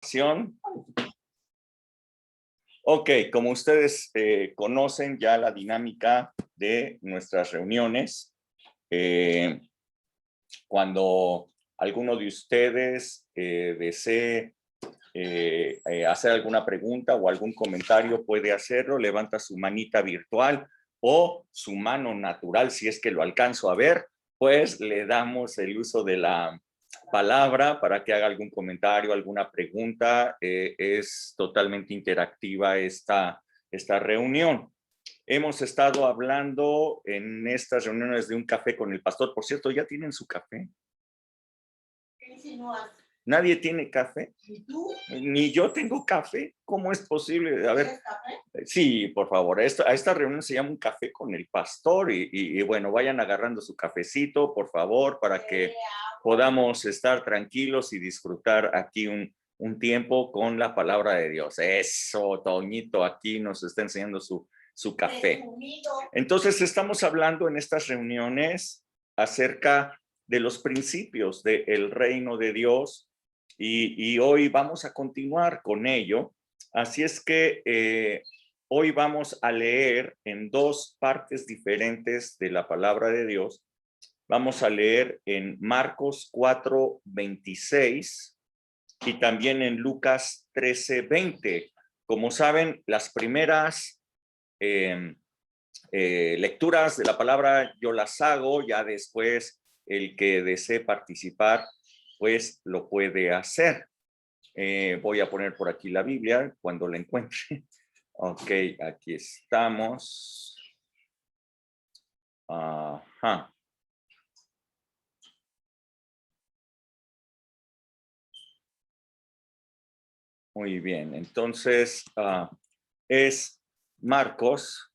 presentación. Ok, como ustedes conocen ya la dinámica de nuestras reuniones, cuando alguno de ustedes desee hacer alguna pregunta o algún comentario, puede hacerlo, levanta su manita virtual o su mano natural, si es que lo alcanzo a ver, pues le damos el uso de la palabra para que haga algún comentario, alguna pregunta. Es totalmente interactiva esta reunión. Hemos estado hablando en estas reuniones de un café con el pastor. Por cierto, ¿ya tienen su café? ¿Nadie tiene café? ¿Y tú? Ni yo tengo café. ¿Cómo es posible? A ver. ¿Tienes café? Sí, por favor. A esta reunión se llama un café con el pastor y bueno, vayan agarrando su cafecito, por favor, para que podamos estar tranquilos y disfrutar aquí un tiempo con la palabra de Dios. Eso, Toñito, aquí nos está enseñando su café. Entonces, estamos hablando en estas reuniones acerca de los principios del reino de Dios y hoy vamos a continuar con ello. Así es que hoy vamos a leer en dos partes diferentes de la palabra de Dios. Vamos a leer en Marcos 4:26 y también en Lucas 13:20. Como saben, las primeras lecturas de la palabra yo las hago, ya después el que desee participar, pues lo puede hacer. Voy a poner por aquí la Biblia cuando la encuentre. Ok, aquí estamos. Ajá. Muy bien, entonces es Marcos,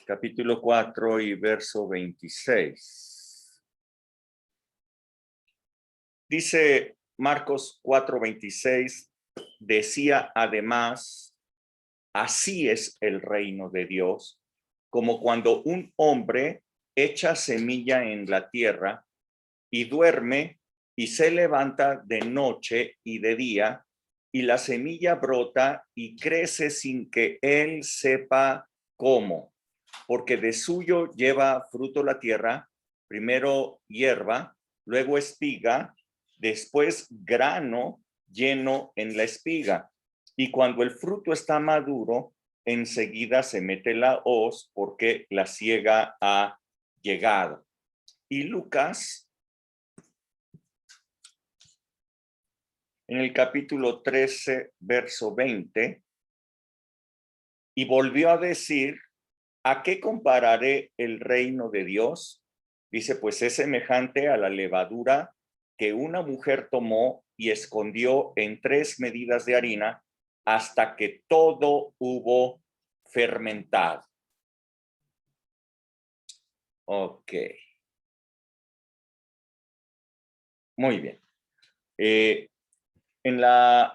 capítulo 4 y verso 26. Dice Marcos 4:26, decía además, así es el reino de Dios, como cuando un hombre echa semilla en la tierra y duerme y se levanta de noche y de día, y la semilla brota y crece sin que él sepa cómo, porque de suyo lleva fruto la tierra, primero hierba, luego espiga, después grano lleno en la espiga. Y cuando el fruto está maduro, enseguida se mete la hoz porque la siega ha llegado. Y Lucas, en el capítulo 13, verso 20, y volvió a decir, ¿a qué compararé el reino de Dios? Dice, pues es semejante a la levadura que una mujer tomó y escondió en 3 medidas de harina hasta que todo hubo fermentado. Ok. Muy bien. En la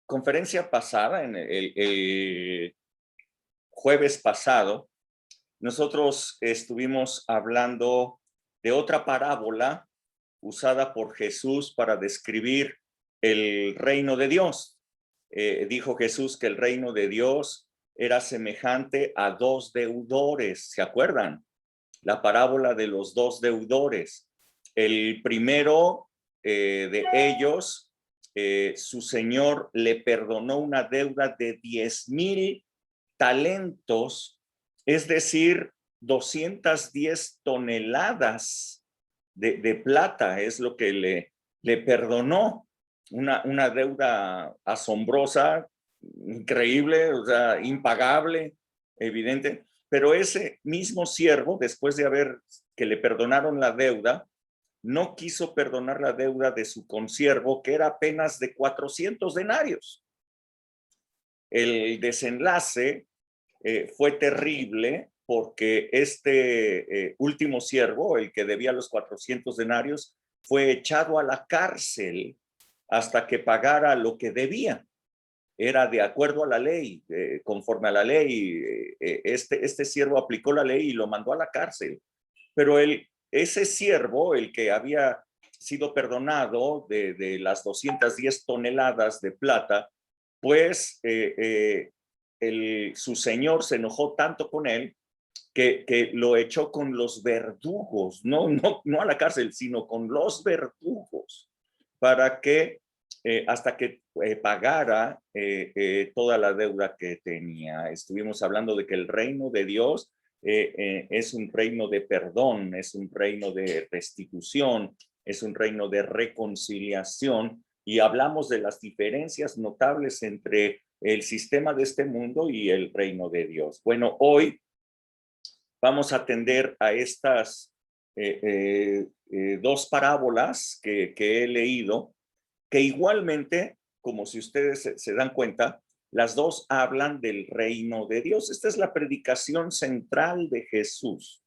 conferencia pasada, en el jueves pasado, nosotros estuvimos hablando de otra parábola usada por Jesús para describir el reino de Dios. Dijo Jesús que el reino de Dios era semejante a 2 deudores, ¿se acuerdan? La parábola de los 2 deudores. El primero de ellos, su señor le perdonó una deuda de 10,000 talentos, es decir, 210 toneladas de plata, es lo que le perdonó. Una deuda asombrosa, increíble, o sea, impagable, evidente. Pero ese mismo siervo, después de haber que le perdonaron la deuda, no quiso perdonar la deuda de su consiervo, que era apenas de 400 denarios. El desenlace fue terrible porque este último siervo, el que debía los 400 denarios, fue echado a la cárcel hasta que pagara lo que debía. Era de acuerdo a la ley, conforme a la ley, este siervo aplicó la ley y lo mandó a la cárcel. Pero ese siervo, el que había sido perdonado de las 210 toneladas de plata, pues su señor se enojó tanto con él que lo echó con los verdugos, no a la cárcel, sino con los verdugos, para que hasta que pagara toda la deuda que tenía. Estuvimos hablando de que el reino de Dios es un reino de perdón, es un reino de restitución, es un reino de reconciliación, y hablamos de las diferencias notables entre el sistema de este mundo y el reino de Dios. Bueno, hoy vamos a atender a estas dos parábolas que he leído, que igualmente, como si ustedes se dan cuenta, las dos hablan del reino de Dios. Esta es la predicación central de Jesús.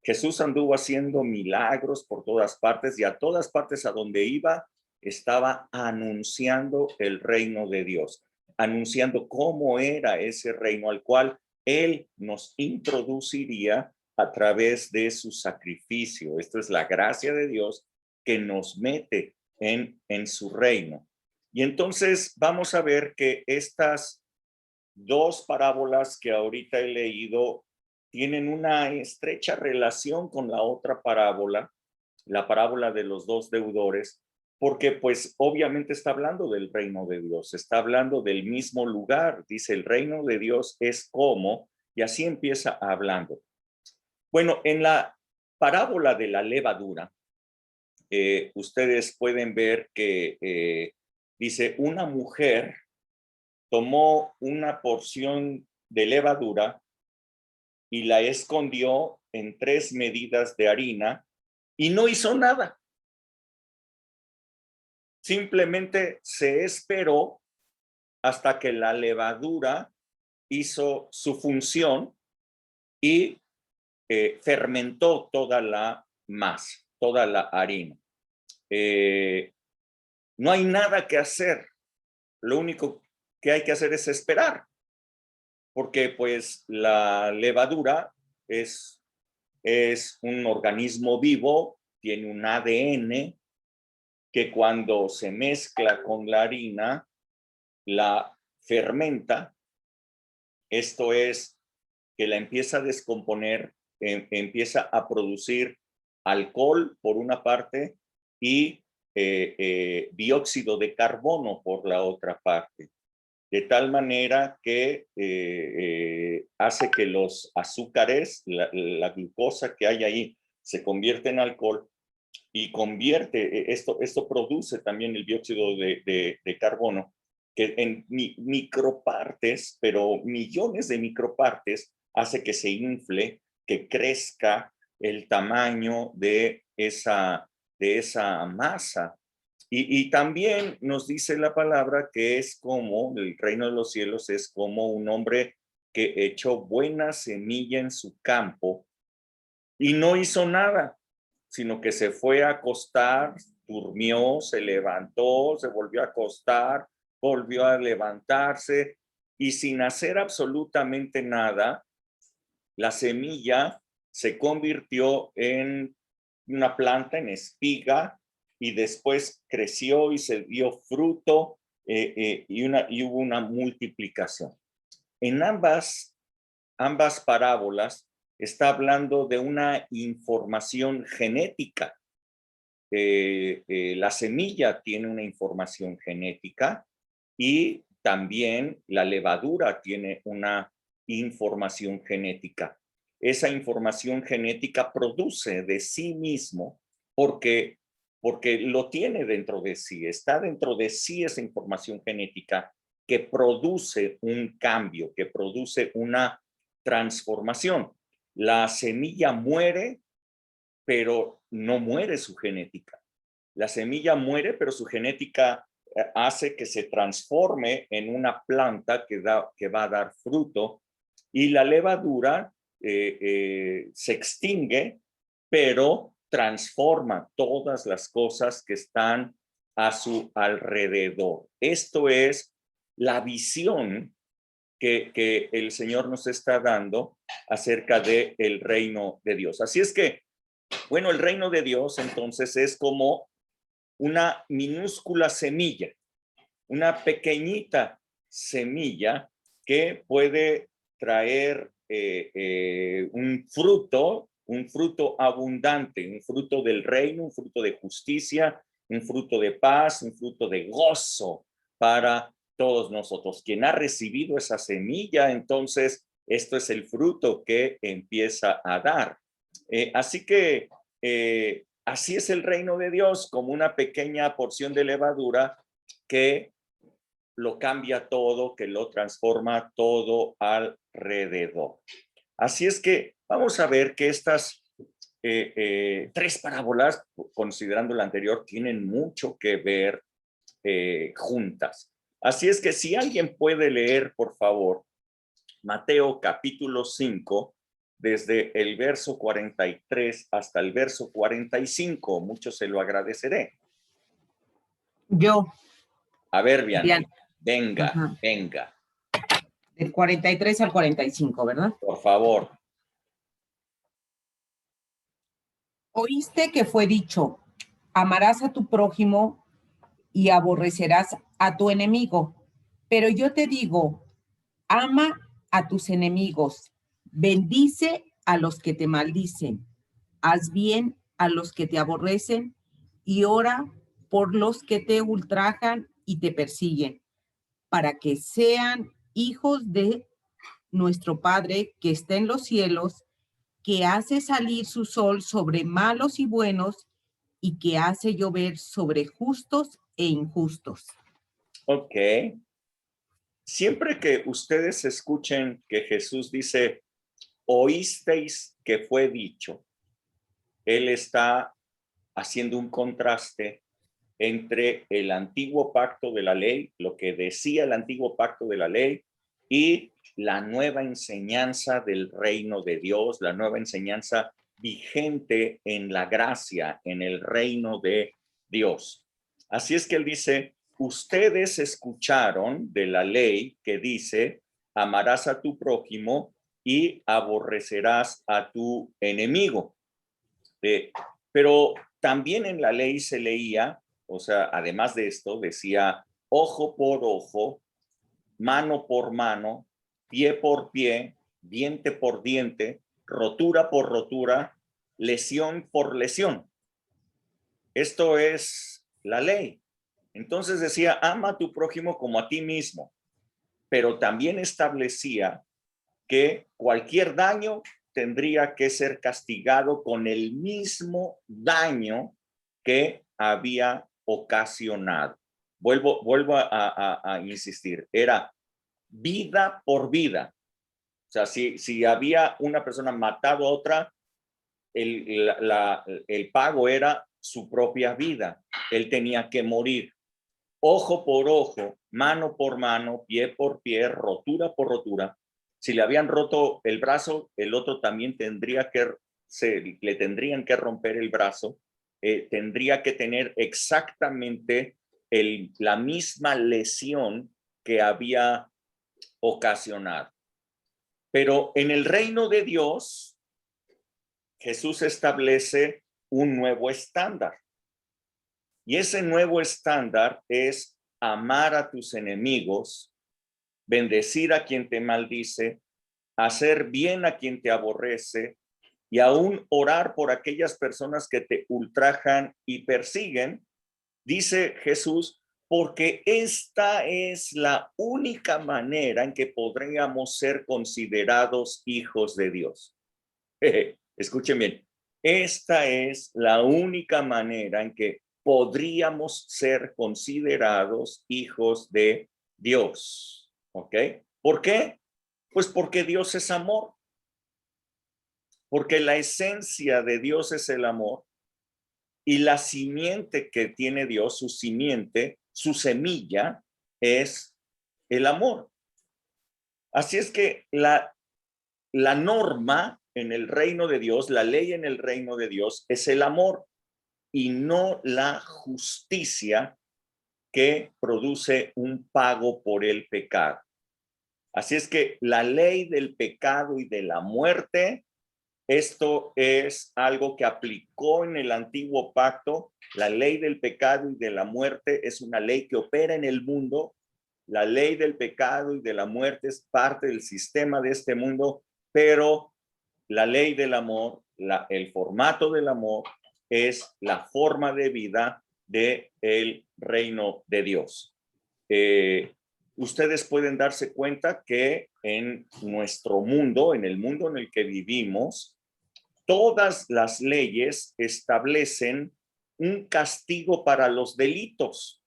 Jesús anduvo haciendo milagros por todas partes, y a todas partes a donde iba estaba anunciando el reino de Dios, anunciando cómo era ese reino al cual Él nos introduciría a través de su sacrificio. Esto es la gracia de Dios que nos mete en su reino. Y entonces vamos a ver que estas dos parábolas que ahorita he leído tienen una estrecha relación con la otra parábola, la parábola de los dos deudores, porque pues obviamente está hablando del reino de Dios, está hablando del mismo lugar. Dice, el reino de Dios es como, y así empieza hablando. Bueno, en la parábola de la levadura, ustedes pueden ver que dice, una mujer tomó una porción de levadura y la escondió en 3 medidas de harina y no hizo nada. Simplemente se esperó hasta que la levadura hizo su función y fermentó toda la masa, toda la harina. No hay nada que hacer. Lo único que hay que hacer es esperar, porque pues la levadura es un organismo vivo, tiene un ADN que cuando se mezcla con la harina, la fermenta. Esto es que la empieza a descomponer, empieza a producir alcohol por una parte y dióxido de carbono por la otra parte, de tal manera que hace que los azúcares, la glucosa que hay ahí, se convierte en alcohol y convierte, esto produce también el dióxido de carbono, que en micropartes, pero millones de micropartes, hace que se infle, que crezca el tamaño de esa masa. Y también nos dice la palabra que es como, el reino de los cielos es como un hombre que echó buena semilla en su campo y no hizo nada, sino que se fue a acostar, durmió, se levantó, se volvió a acostar, volvió a levantarse, y sin hacer absolutamente nada, la semilla se convirtió en una planta, en espiga, y después creció y se dio fruto, y hubo una multiplicación. En ambas parábolas está hablando de una información genética. La semilla tiene una información genética y también la levadura tiene una información genética. Esa información genética produce de sí mismo porque lo tiene dentro de sí, está dentro de sí esa información genética que produce un cambio, que produce una transformación. La semilla muere, pero no muere su genética. La semilla muere, pero su genética hace que se transforme en una planta que va a dar fruto, y la levadura se extingue, pero transforma todas las cosas que están a su alrededor. Esto es la visión que el Señor nos está dando acerca del reino de Dios. Así es que, bueno, el reino de Dios entonces es como una minúscula semilla, una pequeñita semilla que puede traer un fruto abundante, un fruto del reino, un fruto de justicia, un fruto de paz, un fruto de gozo para todos nosotros. Quien ha recibido esa semilla, entonces esto es el fruto que empieza a dar. Así que así es el reino de Dios, como una pequeña porción de levadura que lo cambia todo, que lo transforma todo alrededor. Así es que vamos a ver que estas tres parábolas, considerando la anterior, tienen mucho que ver juntas. Así es que si alguien puede leer, por favor, Mateo capítulo 5, desde el verso 43 hasta el verso 45, mucho se lo agradeceré. Yo. A ver, Vianney, Bien. venga, Ajá. venga. Del 43 al 45, ¿verdad? Por favor. Oíste que fue dicho, amarás a tu prójimo y aborrecerás a tu enemigo. Pero yo te digo, ama a tus enemigos, bendice a los que te maldicen, haz bien a los que te aborrecen y ora por los que te ultrajan y te persiguen, para que sean hijos de nuestro Padre que está en los cielos, que hace salir su sol sobre malos y buenos y que hace llover sobre justos e injustos. Ok. Siempre que ustedes escuchen que Jesús dice, oísteis que fue dicho, Él está haciendo un contraste entre el antiguo pacto de la ley, lo que decía el antiguo pacto de la ley, y la nueva enseñanza del reino de Dios, la nueva enseñanza vigente en la gracia, en el reino de Dios. Así es que él dice, ustedes escucharon de la ley que dice, amarás a tu prójimo y aborrecerás a tu enemigo. Pero también en la ley se leía, o sea, además de esto, decía ojo por ojo, mano por mano, pie por pie, diente por diente, rotura por rotura, lesión por lesión. Esto es la ley. Entonces decía, ama a tu prójimo como a ti mismo, pero también establecía que cualquier daño tendría que ser castigado con el mismo daño que había ocasionado. Vuelvo a insistir, era vida por vida. O sea, si había una persona matado a otra, el pago era su propia vida. Él tenía que morir. Ojo por ojo, mano por mano, pie por pie, rotura por rotura. Si le habían roto el brazo, el otro también le tendrían que romper el brazo, tendría que tener exactamente la misma lesión que había ocasionado. Pero en el reino de Dios, Jesús establece un nuevo estándar. Y ese nuevo estándar es amar a tus enemigos, bendecir a quien te maldice, hacer bien a quien te aborrece y aún orar por aquellas personas que te ultrajan y persiguen, dice Jesús, porque esta es la única manera en que podríamos ser considerados hijos de Dios. Escuchen bien, esta es la única manera en que podríamos ser considerados hijos de Dios. ¿Ok? ¿Por qué? Pues porque Dios es amor. Porque la esencia de Dios es el amor y la simiente que tiene Dios, su simiente, su semilla, es el amor. Así es que la norma en el reino de Dios, la ley en el reino de Dios es el amor y no la justicia que produce un pago por el pecado. Así es que la ley del pecado y de la muerte Esto es algo que aplicó en el antiguo pacto. La ley del pecado y de la muerte es una ley que opera en el mundo. La ley del pecado y de la muerte es parte del sistema de este mundo, pero la ley del amor, el formato del amor, es la forma de vida del reino de Dios. Ustedes pueden darse cuenta que en nuestro mundo, en el mundo en el que vivimos, todas las leyes establecen un castigo para los delitos.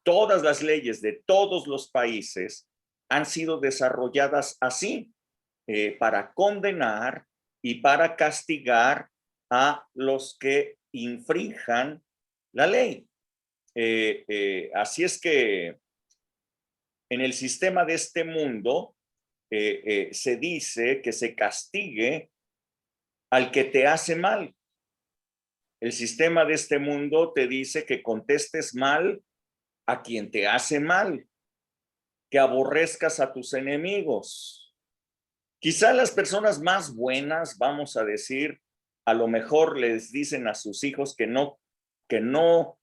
Todas las leyes de todos los países han sido desarrolladas así, para condenar y para castigar a los que infrinjan la ley. Así es que en el sistema de este mundo se dice que se castigue al que te hace mal. El sistema de este mundo te dice que contestes mal a quien te hace mal, que aborrezcas a tus enemigos. Quizá las personas más buenas, vamos a decir, a lo mejor les dicen a sus hijos que no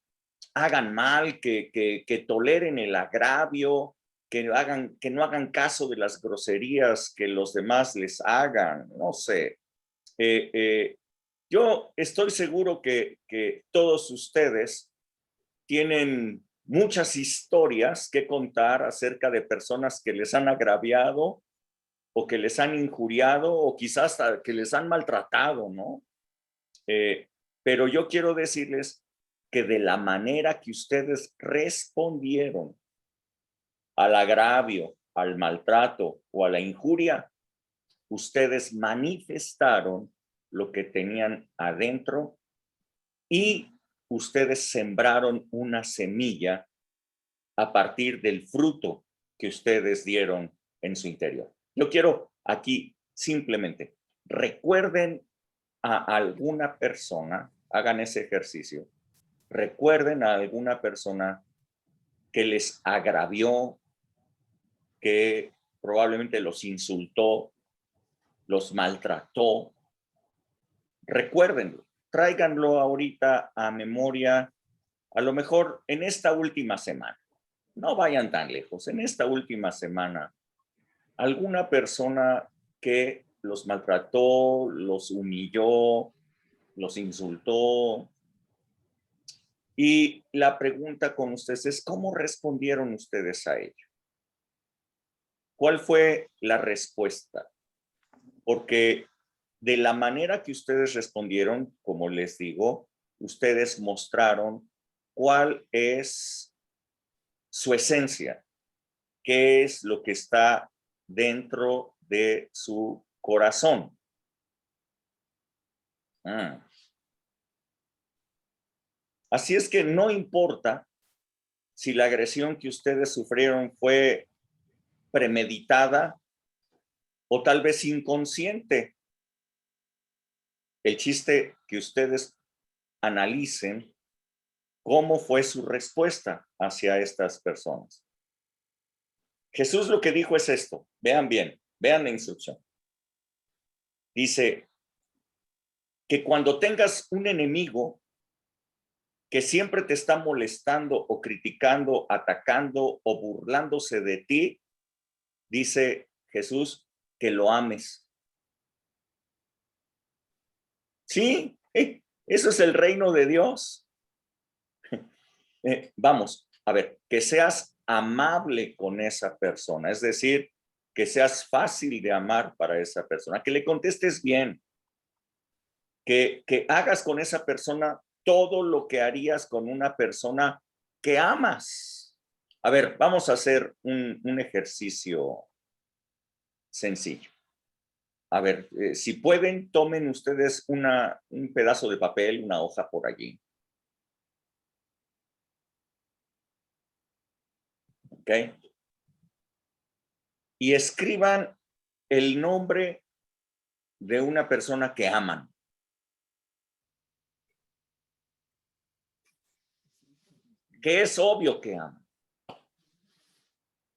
hagan mal, que toleren el agravio, que no hagan caso de las groserías que los demás les hagan, no sé. Yo estoy seguro que todos ustedes tienen muchas historias que contar acerca de personas que les han agraviado o que les han injuriado o quizás hasta que les han maltratado, ¿no? Pero yo quiero decirles que de la manera que ustedes respondieron al agravio, al maltrato o a la injuria, ustedes manifestaron lo que tenían adentro y ustedes sembraron una semilla a partir del fruto que ustedes dieron en su interior. Yo quiero aquí simplemente recuerden a alguna persona, hagan ese ejercicio, recuerden a alguna persona que les agravió, que probablemente los insultó, los maltrató. Recuérdenlo, tráiganlo ahorita a memoria, a lo mejor en esta última semana. No vayan tan lejos, en esta última semana, alguna persona que los maltrató, los humilló, los insultó. Y la pregunta con ustedes es, ¿cómo respondieron ustedes a ello? ¿Cuál fue la respuesta? Porque de la manera que ustedes respondieron, como les digo, ustedes mostraron cuál es su esencia, qué es lo que está dentro de su corazón. Así es que no importa si la agresión que ustedes sufrieron fue premeditada o tal vez inconsciente. El chiste que ustedes analicen cómo fue su respuesta hacia estas personas. Jesús lo que dijo es esto. Vean bien, vean la instrucción. Dice que cuando tengas un enemigo que siempre te está molestando o criticando, atacando o burlándose de ti, dice Jesús, que lo ames. Sí, eso es el reino de Dios. Vamos, a ver, que seas amable con esa persona, es decir, que seas fácil de amar para esa persona, que le contestes bien, que hagas con esa persona todo lo que harías con una persona que amas. A ver, vamos a hacer un ejercicio sencillo. A ver, si pueden, tomen ustedes un pedazo de papel, una hoja por allí. ¿Ok? Y escriban el nombre de una persona que aman. Que es obvio que aman.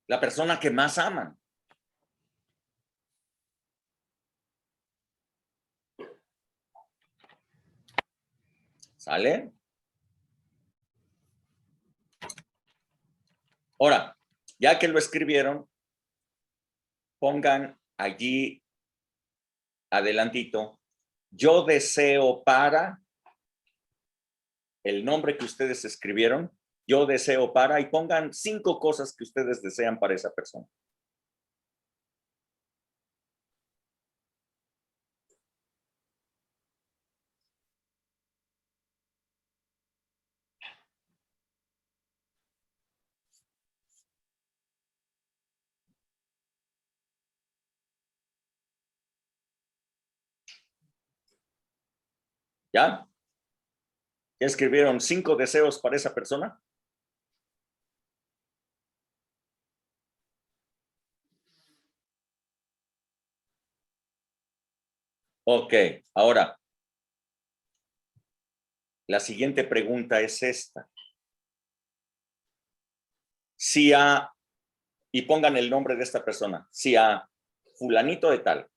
La persona que más aman. ¿Sale? Ahora, ya que lo escribieron, pongan allí adelantito, yo deseo para el nombre que ustedes escribieron, yo deseo para, y pongan 5 cosas que ustedes desean para esa persona. ¿Ya? ¿Ya escribieron 5 deseos para esa persona? Ok, ahora, la siguiente pregunta es esta. Si a, y pongan el nombre de esta persona, si a fulanito de tal,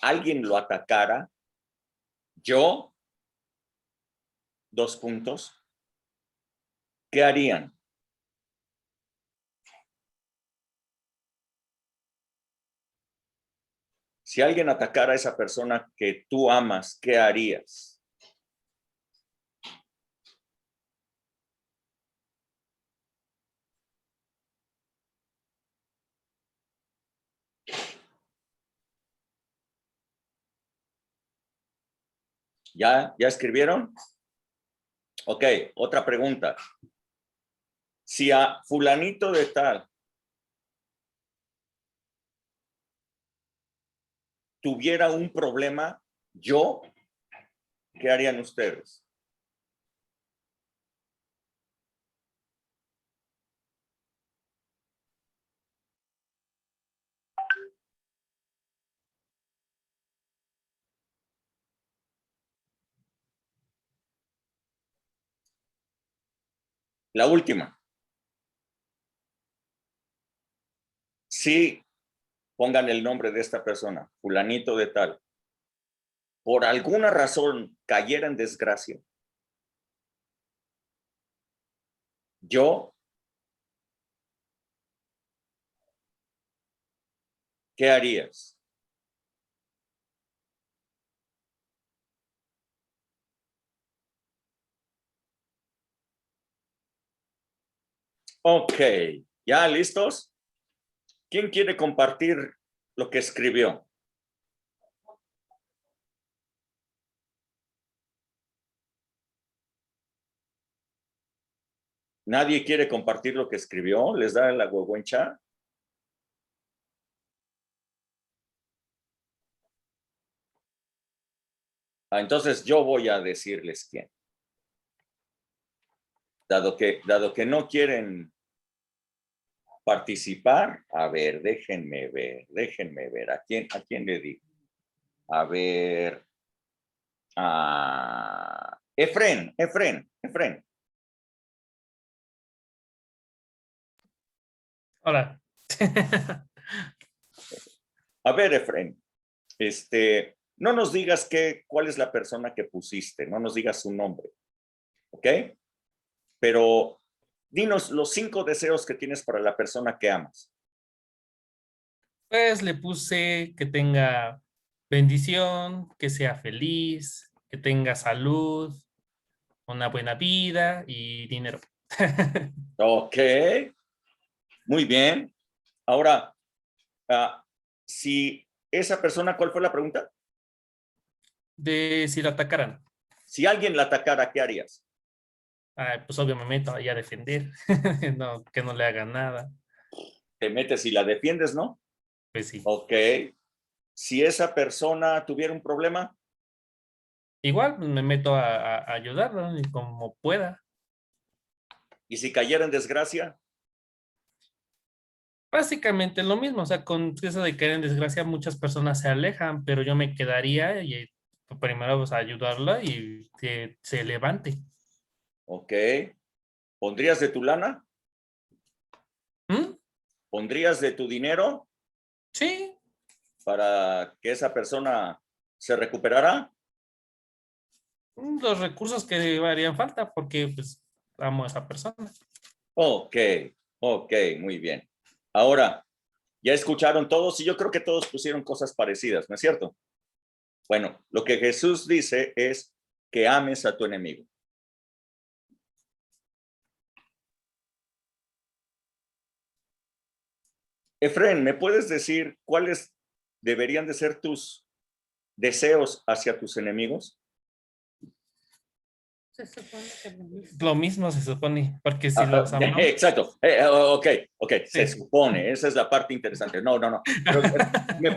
alguien lo atacara, yo, 2 puntos, ¿qué harían? Si alguien atacara a esa persona que tú amas, ¿qué harías? ¿Ya escribieron? Ok, otra pregunta. Si a fulanito de tal tuviera un problema, yo, ¿qué harían ustedes? La última. Si pongan el nombre de esta persona, fulanito de tal, por alguna razón cayera en desgracia, yo, ¿qué harías? Ok, ¿ya listos? ¿Quién quiere compartir lo que escribió? ¿Nadie quiere compartir lo que escribió? ¿Les da la huehuencha? Entonces yo voy a decirles quién. Dado que no quieren participar, a ver, déjenme ver, ¿a quién le digo? A ver, a Efren. Hola. A ver, Efren, no nos digas cuál es la persona que pusiste, no nos digas su nombre, ¿ok? Pero dinos los 5 deseos que tienes para la persona que amas. Pues le puse que tenga bendición, que sea feliz, que tenga salud, una buena vida y dinero. Ok, muy bien. Ahora, si esa persona, ¿cuál fue la pregunta? De si lo atacaran, Si alguien la atacara, ¿qué harías? pues obvio me meto ahí a defender, no, que no le hagan nada. Te metes y la defiendes, ¿no? Pues sí. Ok. Si esa persona tuviera un problema, Igual pues, me meto a ayudarlo y como pueda. y si cayera en desgracia, Básicamente lo mismo, o sea, con eso de caer en desgracia muchas personas se alejan, pero yo me quedaría y primero pues, a ayudarla y que se levante. ok. ¿Pondrías de tu lana? ¿Mm? ¿Pondrías de tu dinero Sí, para que esa persona se recuperara? Los recursos que harían falta porque pues amo a esa persona. Ok, ok, muy bien. Ahora, ya escucharon todos y yo creo que todos pusieron cosas parecidas, ¿no es cierto? Bueno, lo que Jesús dice es que ames a tu enemigo. Efren, ¿me puedes decir cuáles deberían de ser tus deseos hacia tus enemigos? Se supone que lo mismo se supone, porque si los amamos. Exacto. Ok, se Sí. supone, esa es la parte interesante. No. Pero, ¿me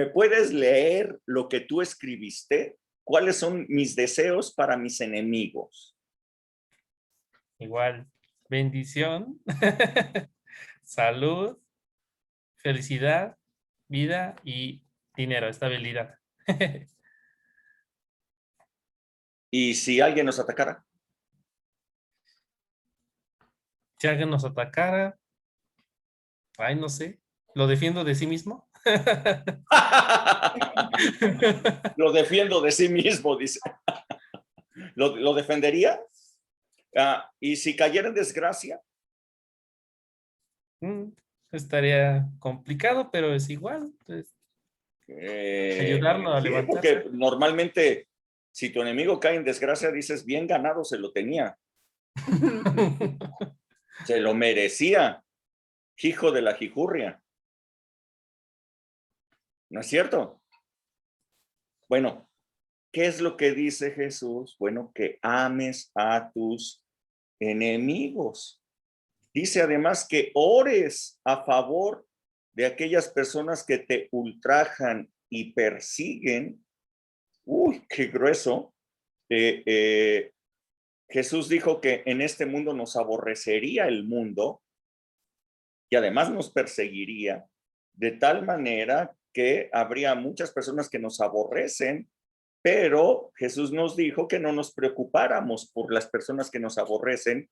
puedes leer lo que tú escribiste? ¿Cuáles son mis deseos para mis enemigos? Igual, bendición, salud, felicidad, vida y dinero, estabilidad. ¿Y si alguien nos atacara? Si alguien nos atacara, ay, no sé, ¿lo defiendo de sí mismo? Lo defiendo de sí mismo, dice. ¿Lo defendería? ¿Y si cayera en desgracia? Mm, Estaría complicado, pero es igual, pues, ayudarlo a Sí, levantarse. porque normalmente si tu enemigo cae en desgracia, dices, bien ganado se lo tenía, se lo merecía, hijo de la jijurria. ¿No es cierto? Bueno, ¿qué es lo que dice Jesús? Bueno, que ames a tus enemigos. Dice además que ores a favor de aquellas personas que te ultrajan y persiguen. Uy, qué grueso. Eh, eh, Jesús dijo que en este mundo nos aborrecería el mundo y además nos perseguiría de tal manera que habría muchas personas que nos aborrecen, pero Jesús nos dijo que no nos preocupáramos por las personas que nos aborrecen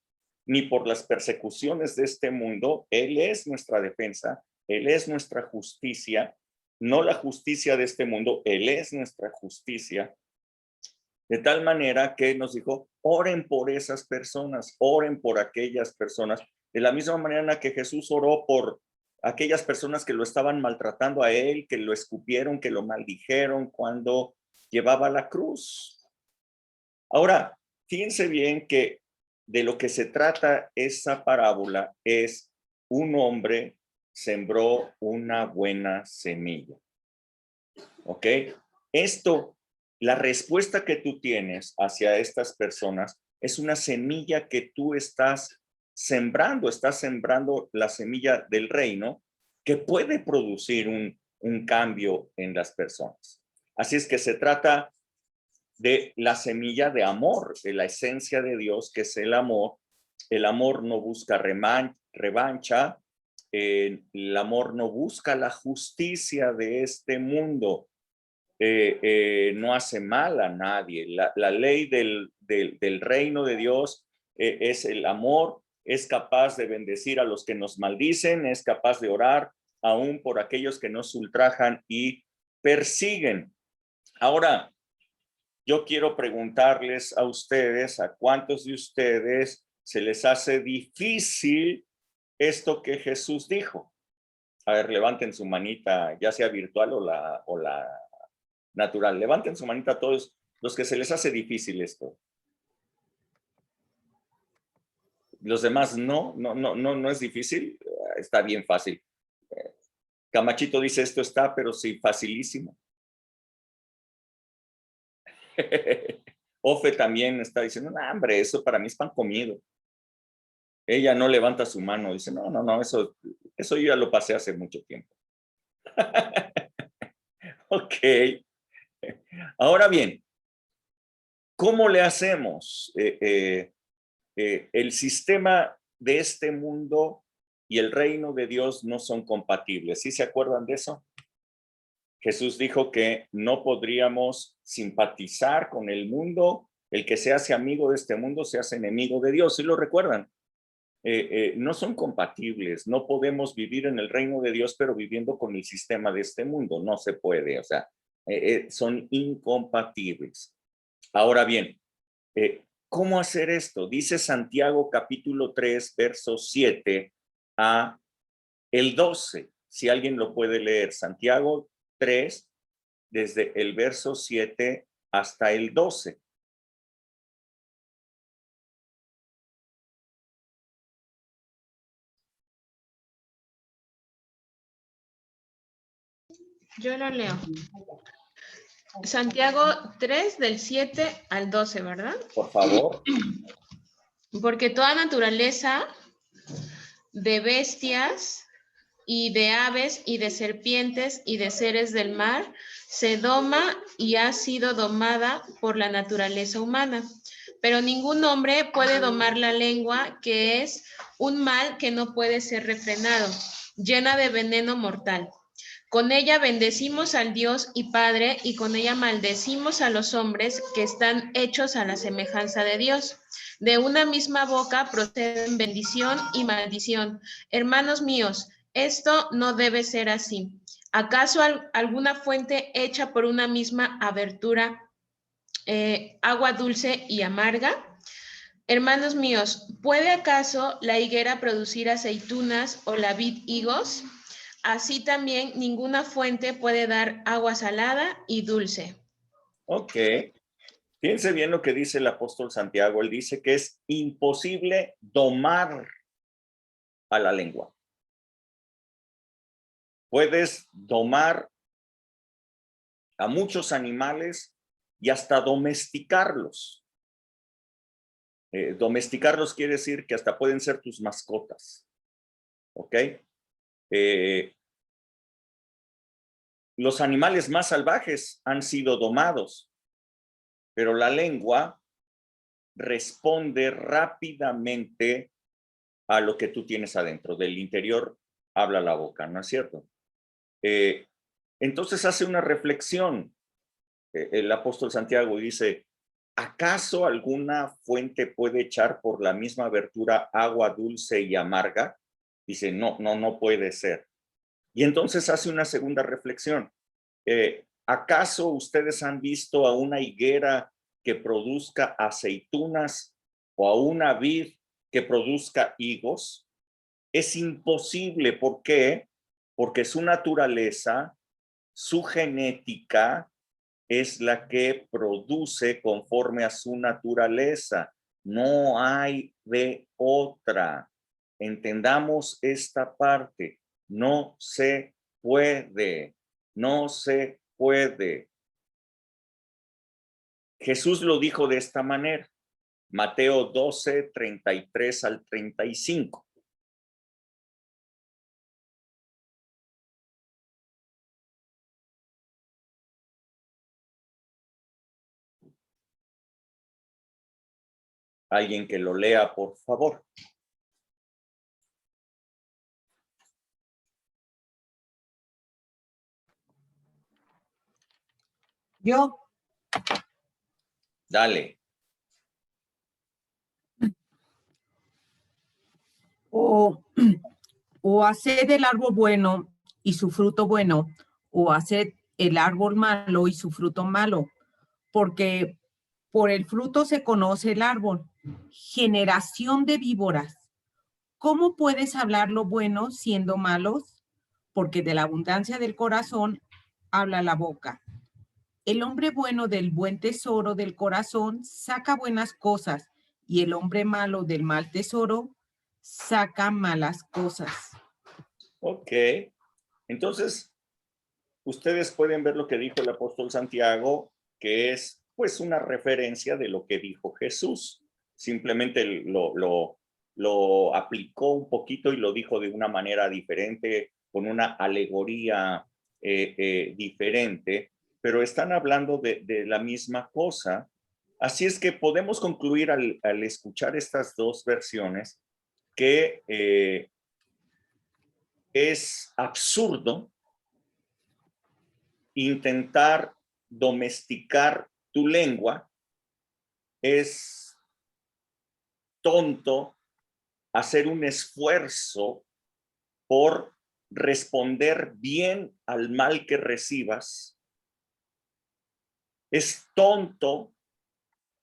ni por las persecuciones de este mundo. Él es nuestra defensa, Él es nuestra justicia, no la justicia de este mundo, Él es nuestra justicia. De tal manera que nos dijo, oren por esas personas, oren por aquellas personas, de la misma manera en la que Jesús oró por aquellas personas que lo estaban maltratando a él, que lo escupieron, que lo maldijeron cuando llevaba la cruz. Ahora, fíjense bien que de lo que se trata esa parábola es un hombre sembró una buena semilla. ¿Ok? Esto, la respuesta que tú tienes hacia estas personas es una semilla que tú estás sembrando la semilla del reino que puede producir un cambio en las personas. Así es que se trata de la semilla de amor, de la esencia de Dios, que es el amor. El amor no busca revancha, el amor no busca la justicia de este mundo. No hace mal a nadie. La ley del reino de Dios es el amor, es capaz de bendecir a los que nos maldicen, es capaz de orar aún por aquellos que nos ultrajan y persiguen. Ahora, yo quiero preguntarles a ustedes, ¿a cuántos de ustedes se les hace difícil esto que Jesús dijo? A ver, levanten su manita, ya sea virtual o la natural. Levanten su manita a todos los que se les hace difícil esto. Los demás no es difícil, está bien fácil. Camachito dice esto está, pero sí, facilísimo. Ofe también está diciendo, no, hombre, eso para mí es pan comido. Ella no levanta su mano, dice, no, eso yo ya lo pasé hace mucho tiempo. Ok. Ahora bien, ¿cómo le hacemos? El sistema de este mundo y el reino de Dios no son compatibles. ¿Sí se acuerdan de eso? Jesús dijo que no podríamos simpatizar con el mundo. El que se hace amigo de este mundo se hace enemigo de Dios. ¿Sí lo recuerdan? No son compatibles. No podemos vivir en el reino de Dios, pero viviendo con el sistema de este mundo. No se puede. O sea, son incompatibles. Ahora bien, ¿cómo hacer esto? Dice Santiago capítulo 3, versos 7 a el 12. Si alguien lo puede leer, Santiago 3, desde el verso 7 hasta el 12. Yo lo leo. Santiago 3 del 7 al 12, ¿verdad? Por favor. Porque toda naturaleza de bestias y de aves y de serpientes y de seres del mar se doma y ha sido domada por la naturaleza humana. Pero ningún hombre puede domar la lengua, que es un mal que no puede ser refrenado, llena de veneno mortal. Con ella bendecimos al Dios y Padre, y con ella maldecimos a los hombres que están hechos a la semejanza de Dios. De una misma boca proceden bendición y maldición. Hermanos míos, esto no debe ser así. ¿Acaso alguna fuente hecha por una misma abertura, agua dulce y amarga? Hermanos míos, ¿puede acaso la higuera producir aceitunas o la vid higos? Así también ninguna fuente puede dar agua salada y dulce. Ok. Fíjense bien lo que dice el apóstol Santiago. Él dice que es imposible domar a la lengua. Puedes domar a muchos animales y hasta domesticarlos. Domesticarlos quiere decir que hasta pueden ser tus mascotas. ¿Ok? Los animales más salvajes han sido domados, pero la lengua responde rápidamente a lo que tú tienes adentro. Del interior habla la boca, ¿no es cierto? Entonces hace una reflexión el apóstol Santiago y dice, ¿acaso alguna fuente puede echar por la misma abertura agua dulce y amarga? Dice, no puede ser. Y entonces hace una segunda reflexión. ¿Acaso ustedes han visto a una higuera que produzca aceitunas o a una vid que produzca higos? Es imposible. ¿Por qué? Porque su naturaleza, su genética es la que produce conforme a su naturaleza. No hay de otra. Entendamos esta parte. No se puede. No se puede. Jesús lo dijo de esta manera. Mateo 12, 33 al 35. Alguien que lo lea, por favor. Yo, Dale. o haced el árbol bueno y su fruto bueno, o haced el árbol malo y su fruto malo, porque por el fruto se conoce el árbol. Generación de víboras, ¿cómo puedes hablar lo bueno siendo malos? Porque de la abundancia del corazón habla la boca. El hombre bueno del buen tesoro del corazón saca buenas cosas, y el hombre malo del mal tesoro saca malas cosas. Ok. Entonces, ustedes pueden ver lo que dijo el apóstol Santiago, que es pues una referencia de lo que dijo Jesús. Simplemente lo aplicó un poquito y lo dijo de una manera diferente, con una alegoría diferente, pero están hablando de la misma cosa. Así es que podemos concluir al escuchar estas dos versiones que es absurdo intentar domesticar tu lengua, es tonto hacer un esfuerzo por responder bien al mal que recibas, es tonto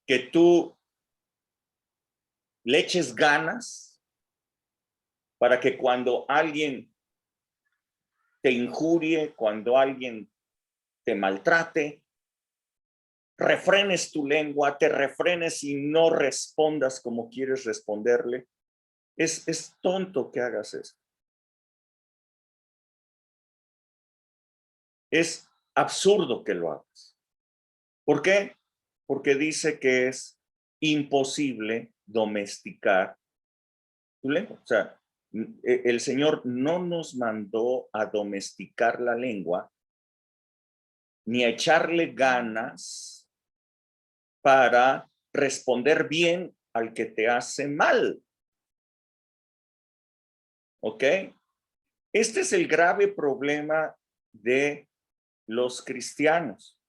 que tú le eches ganas para que cuando alguien te injurie, cuando alguien te maltrate, refrenes tu lengua, te refrenes y no respondas como quieres responderle. Es tonto que hagas eso. Es absurdo que lo hagas. ¿Por qué? Porque dice que es imposible domesticar tu lengua. O sea, el Señor no nos mandó a domesticar la lengua ni a echarle ganas para responder bien al que te hace mal. ¿Ok? Este es el grave problema de los cristianos,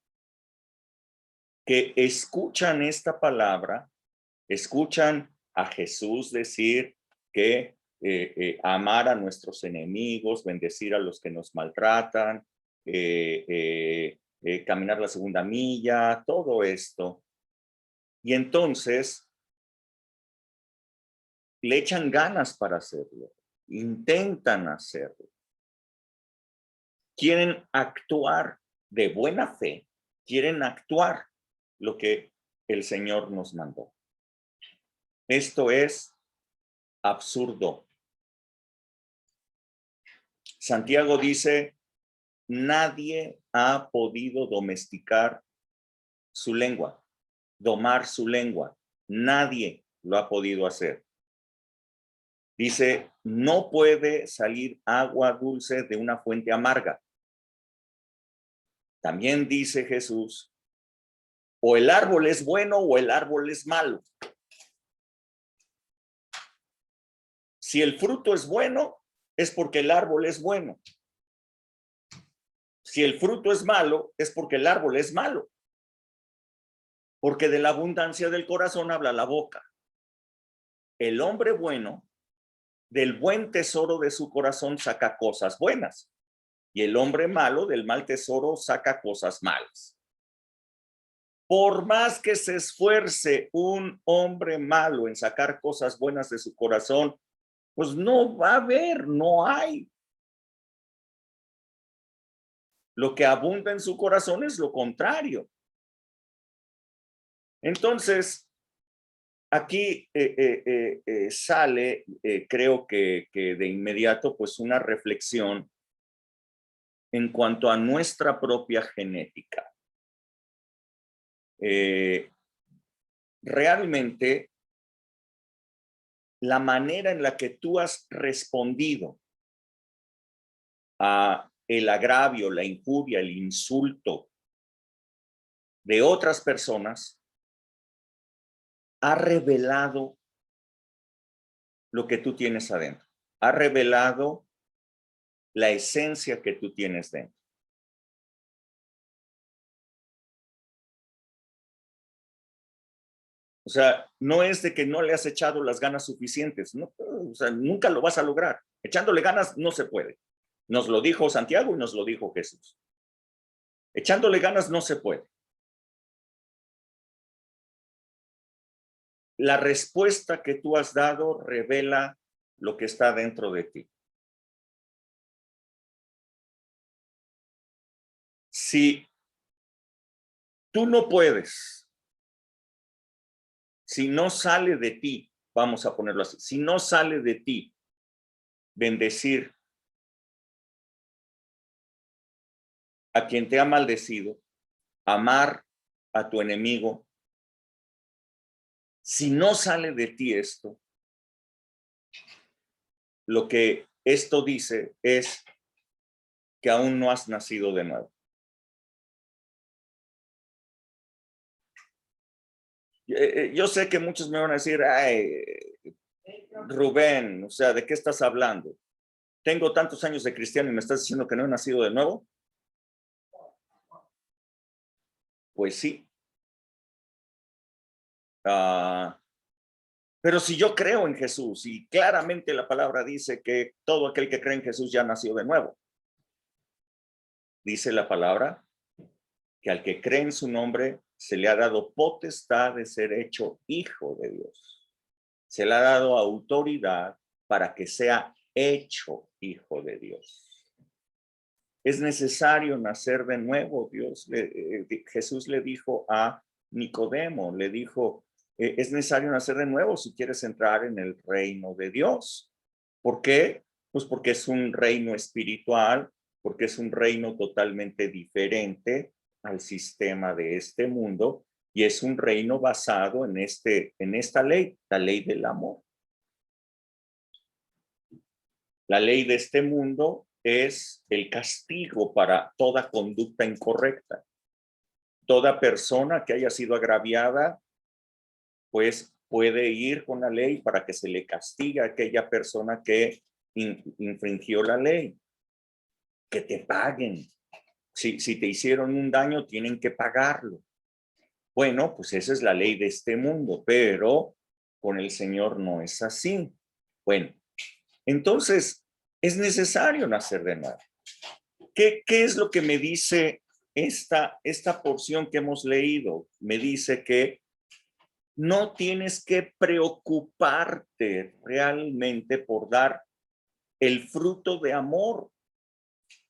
que escuchan esta palabra, escuchan a Jesús decir que amar a nuestros enemigos, bendecir a los que nos maltratan, caminar la segunda milla, todo esto. Y entonces le echan ganas para hacerlo, intentan hacerlo. Quieren actuar de buena fe, quieren actuar lo que el Señor nos mandó. Esto es absurdo. Santiago dice, nadie ha podido domesticar su lengua, domar su lengua. Nadie lo ha podido hacer. Dice, no puede salir agua dulce de una fuente amarga. También dice Jesús, o el árbol es bueno o el árbol es malo. Si el fruto es bueno, es porque el árbol es bueno. Si el fruto es malo, es porque el árbol es malo. Porque de la abundancia del corazón habla la boca. El hombre bueno, del buen tesoro de su corazón saca cosas buenas. Y el hombre malo, del mal tesoro, saca cosas malas. Por más que se esfuerce un hombre malo en sacar cosas buenas de su corazón, pues no va a haber, no hay. Lo que abunda en su corazón es lo contrario. Entonces, aquí sale, creo que de inmediato, pues una reflexión en cuanto a nuestra propia genética. Realmente, la manera en la que tú has respondido a el agravio, la injuria, el insulto de otras personas, ha revelado lo que tú tienes adentro. Ha revelado la esencia que tú tienes dentro. O sea, no es de que no le has echado las ganas suficientes, no, o sea, nunca lo vas a lograr. Echándole ganas no se puede. Nos lo dijo Santiago y nos lo dijo Jesús. Echándole ganas no se puede. La respuesta que tú has dado revela lo que está dentro de ti. Si tú no puedes, si no sale de ti, vamos a ponerlo así, si no sale de ti bendecir a quien te ha maldecido, amar a tu enemigo, si no sale de ti esto, lo que esto dice es que aún no has nacido de nuevo. Yo sé que muchos me van a decir, ay, Rubén, o sea, ¿de qué estás hablando? Tengo tantos años de cristiano y me estás diciendo que no he nacido de nuevo. Pues sí. Pero si yo creo en Jesús y claramente la palabra dice que todo aquel que cree en Jesús ya nació de nuevo. Dice la palabra que al que cree en su nombre se le ha dado potestad de ser hecho hijo de Dios. Se le ha dado autoridad para que sea hecho hijo de Dios. Es necesario nacer de nuevo. Jesús le dijo a Nicodemo, le dijo, es necesario nacer de nuevo si quieres entrar en el reino de Dios. ¿Por qué? Pues porque es un reino espiritual, porque es un reino totalmente diferente al sistema de este mundo y es un reino basado en esta ley, la ley del amor. La ley de este mundo es el castigo para toda conducta incorrecta. Toda persona que haya sido agraviada, pues puede ir con la ley para que se le castigue a aquella persona que infringió la ley. Que te paguen. Si te hicieron un daño, tienen que pagarlo. Bueno, pues esa es la ley de este mundo, pero con el Señor no es así. Bueno, entonces es necesario nacer de nuevo. ¿Qué es lo que me dice esta porción que hemos leído? Me dice que no tienes que preocuparte realmente por dar el fruto de amor.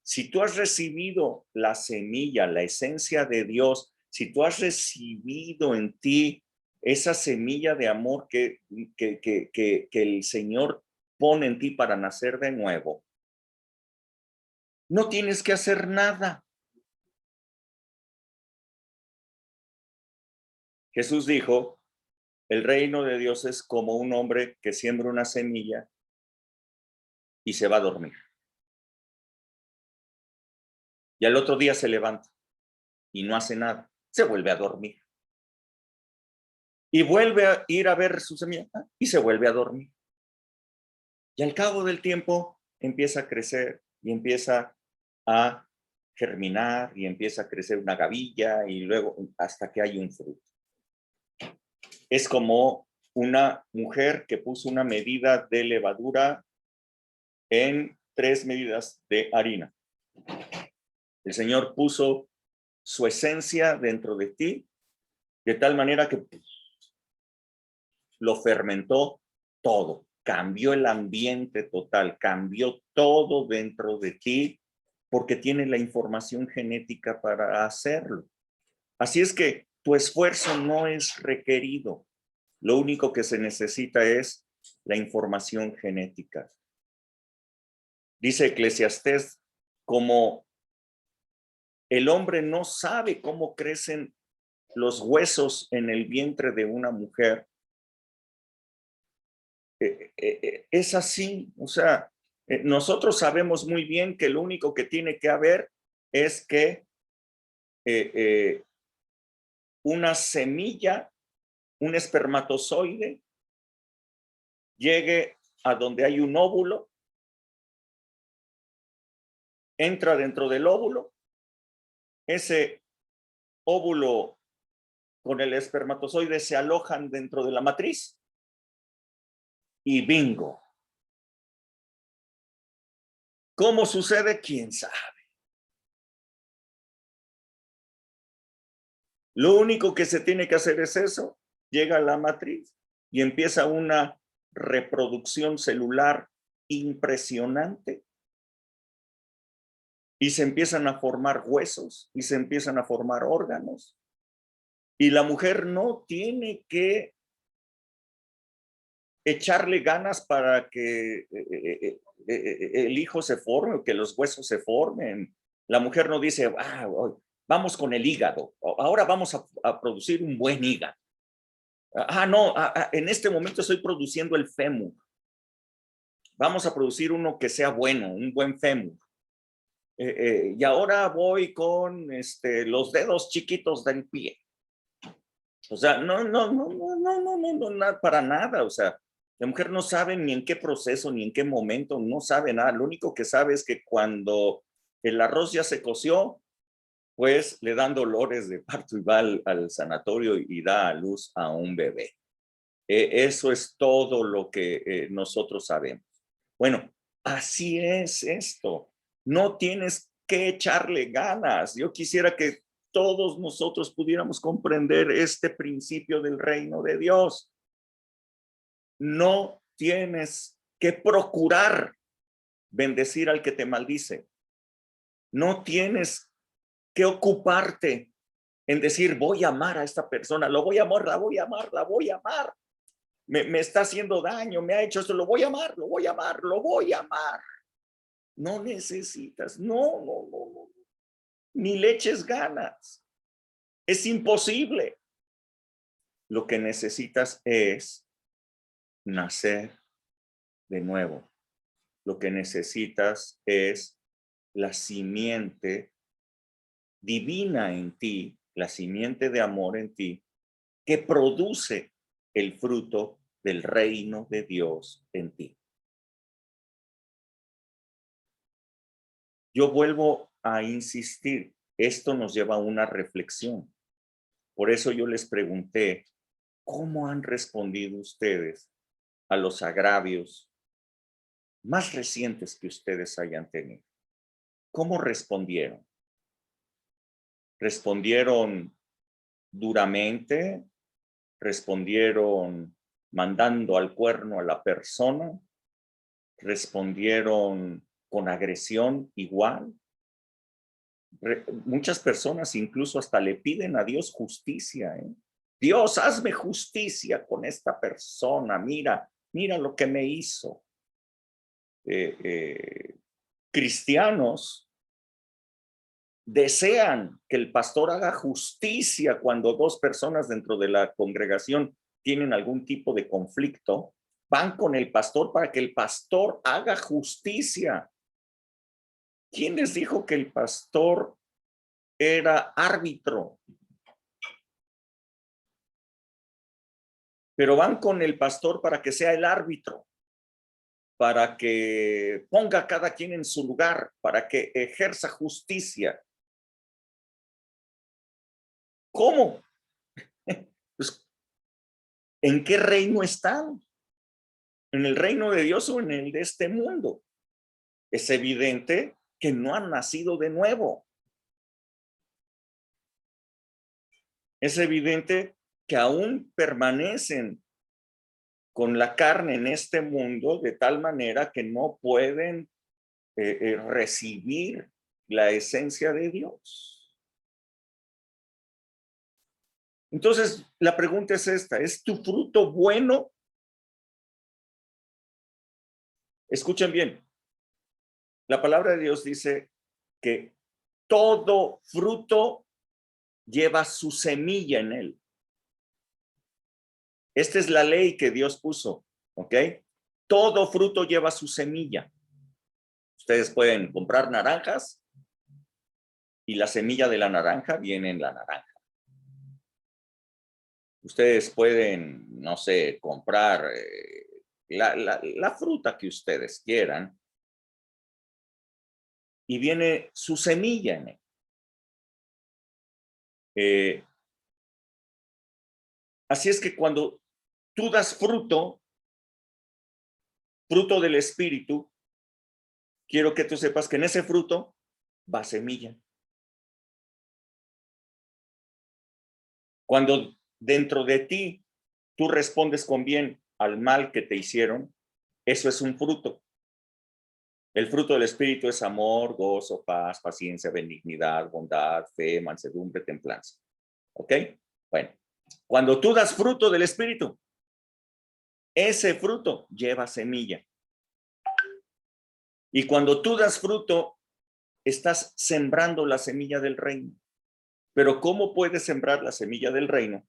Si tú has recibido la semilla, la esencia de Dios, si tú has recibido en ti esa semilla de amor que el Señor pone en ti para nacer de nuevo, no tienes que hacer nada. Jesús dijo, el reino de Dios es como un hombre que siembra una semilla y se va a dormir. Y al otro día se levanta y no hace nada, se vuelve a dormir. Y vuelve a ir a ver su semilla y se vuelve a dormir. Y al cabo del tiempo empieza a crecer y empieza a germinar y empieza a crecer una gavilla y luego hasta que hay un fruto. Es como una mujer que puso una medida de levadura en 3 medidas de harina. El Señor puso su esencia dentro de ti de tal manera que lo fermentó todo, cambió el ambiente total, cambió todo dentro de ti porque tiene la información genética para hacerlo. Así es que tu esfuerzo no es requerido. Lo único que se necesita es la información genética. Dice Eclesiastés, como el hombre no sabe cómo crecen los huesos en el vientre de una mujer, es así. O sea, nosotros sabemos muy bien que lo único que tiene que haber es que una semilla, un espermatozoide, llegue a donde hay un óvulo, entra dentro del óvulo, ese óvulo con el espermatozoide se alojan dentro de la matriz y bingo. ¿Cómo sucede? ¿Quién sabe? Lo único que se tiene que hacer es eso. Llega a la matriz y empieza una reproducción celular impresionante. Y se empiezan a formar huesos y se empiezan a formar órganos. Y la mujer no tiene que echarle ganas para que el hijo se forme o que los huesos se formen. La mujer no dice, vamos con el hígado, ahora vamos a producir un buen hígado. No, en este momento estoy produciendo el fémur. Vamos a producir uno que sea bueno, un buen fémur. Y ahora voy con los dedos chiquitos del pie. O sea, no, para nada. O sea, la mujer no sabe ni en qué proceso, ni en qué momento, no sabe nada. Lo único que sabe es que cuando el arroz ya se coció, pues le dan dolores de parto y va al sanatorio y da a luz a un bebé. Eso es todo lo que nosotros sabemos. Bueno, así es esto. No tienes que echarle ganas. Yo quisiera que todos nosotros pudiéramos comprender este principio del reino de Dios. No tienes que procurar bendecir al que te maldice. No tienes que ocuparte en decir, voy a amar a esta persona, lo voy a amar, la voy a amar, la voy a amar. Me está haciendo daño, me ha hecho esto, lo voy a amar, lo voy a amar, lo voy a amar. No necesitas, no. Ni le eches ganas. Es imposible. Lo que necesitas es nacer de nuevo. Lo que necesitas es la simiente divina en ti, la simiente de amor en ti, que produce el fruto del reino de Dios en ti. Yo vuelvo a insistir, esto nos lleva a una reflexión. Por eso yo les pregunté, ¿cómo han respondido ustedes a los agravios más recientes que ustedes hayan tenido? ¿Cómo respondieron? ¿Respondieron duramente? ¿Respondieron mandando al cuerno a la persona? ¿Respondieron con agresión igual? Muchas personas incluso hasta le piden a Dios justicia, ¿eh? Dios, hazme justicia con esta persona. Mira lo que me hizo. Cristianos desean que el pastor haga justicia cuando dos personas dentro de la congregación tienen algún tipo de conflicto. Van con el pastor para que el pastor haga justicia. ¿Quién les dijo que el pastor era árbitro? Pero van con el pastor para que sea el árbitro, para que ponga a cada quien en su lugar, para que ejerza justicia. ¿Cómo? Pues, ¿en qué reino están? ¿En el reino de Dios o en el de este mundo? Es evidente que no han nacido de nuevo. Es evidente que aún permanecen con la carne en este mundo de tal manera que no pueden recibir la esencia de Dios. Entonces, la pregunta es esta: ¿es tu fruto bueno? Escuchen bien. La palabra de Dios dice que todo fruto lleva su semilla en él. Esta es la ley que Dios puso, ¿ok? Todo fruto lleva su semilla. Ustedes pueden comprar naranjas y la semilla de la naranja viene en la naranja. Ustedes pueden, no sé, comprar la fruta que ustedes quieran y viene su semilla en él. Así es que cuando tú das fruto del Espíritu, quiero que tú sepas que en ese fruto va semilla. Cuando dentro de ti tú respondes con bien al mal que te hicieron, eso es un fruto. El fruto del Espíritu es amor, gozo, paz, paciencia, benignidad, bondad, fe, mansedumbre, templanza. ¿Ok? Bueno, cuando tú das fruto del Espíritu, ese fruto lleva semilla. Y cuando tú das fruto, estás sembrando la semilla del reino. Pero ¿cómo puedes sembrar la semilla del reino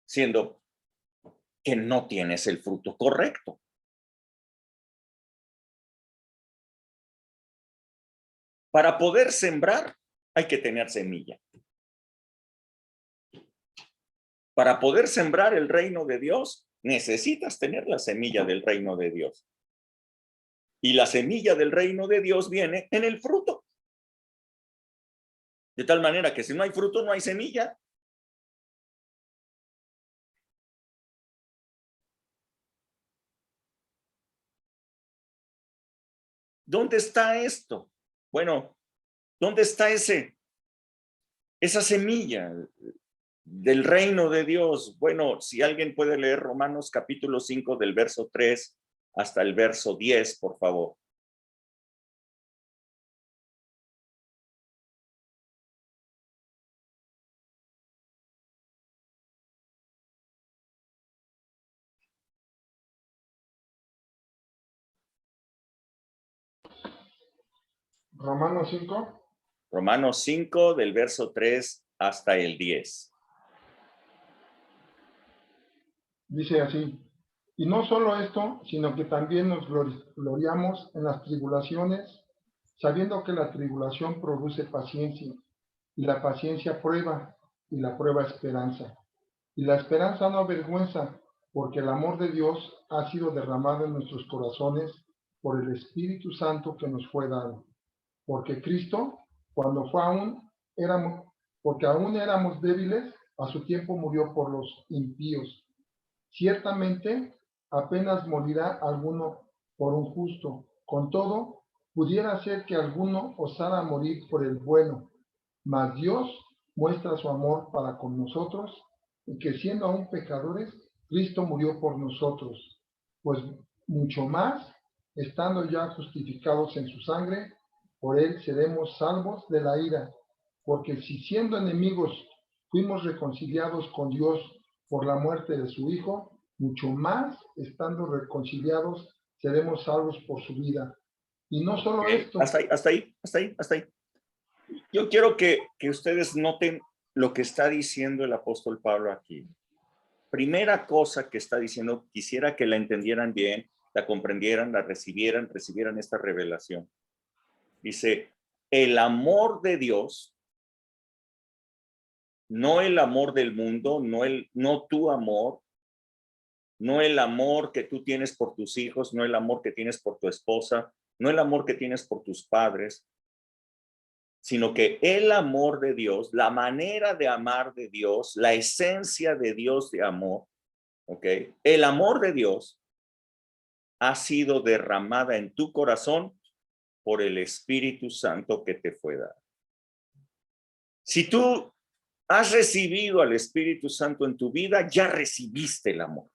siendo que no tienes el fruto correcto? Para poder sembrar, hay que tener semilla. Para poder sembrar el reino de Dios, necesitas tener la semilla del reino de Dios. Y la semilla del reino de Dios viene en el fruto. De tal manera que si no hay fruto, no hay semilla. ¿Dónde está esto? Bueno, ¿dónde está ese esa semilla del reino de Dios. Bueno, si alguien puede leer Romanos capítulo 5 del verso 3 hasta el verso 10, por favor. Romanos 5. Romanos 5 del verso 3 hasta el 10. Dice así: y no solo esto, sino que también nos gloriamos en las tribulaciones, sabiendo que la tribulación produce paciencia, y la paciencia prueba, y la prueba esperanza. Y la esperanza no avergüenza, porque el amor de Dios ha sido derramado en nuestros corazones por el Espíritu Santo que nos fue dado. Porque Cristo, porque aún éramos débiles, a su tiempo murió por los impíos. Ciertamente, apenas morirá alguno por un justo. Con todo, pudiera ser que alguno osara morir por el bueno. Mas Dios muestra su amor para con nosotros, y que siendo aún pecadores, Cristo murió por nosotros. Pues mucho más, estando ya justificados en su sangre, por él seremos salvos de la ira. Porque si siendo enemigos fuimos reconciliados con Dios por la muerte de su Hijo, mucho más, estando reconciliados, seremos salvos por su vida. Y no solo esto. Hasta ahí. Yo quiero que ustedes noten lo que está diciendo el apóstol Pablo aquí. Primera cosa que está diciendo, quisiera que la entendieran bien, la comprendieran, la recibieran esta revelación. Dice, el amor de Dios, no el amor del mundo, no tu amor, no el amor que tú tienes por tus hijos, no el amor que tienes por tu esposa, no el amor que tienes por tus padres, sino que el amor de Dios, la manera de amar de Dios, la esencia de Dios de amor, ¿ok? El amor de Dios ha sido derramada en tu corazón por el Espíritu Santo que te fue dado. Si tú has recibido al Espíritu Santo en tu vida, ya recibiste el amor.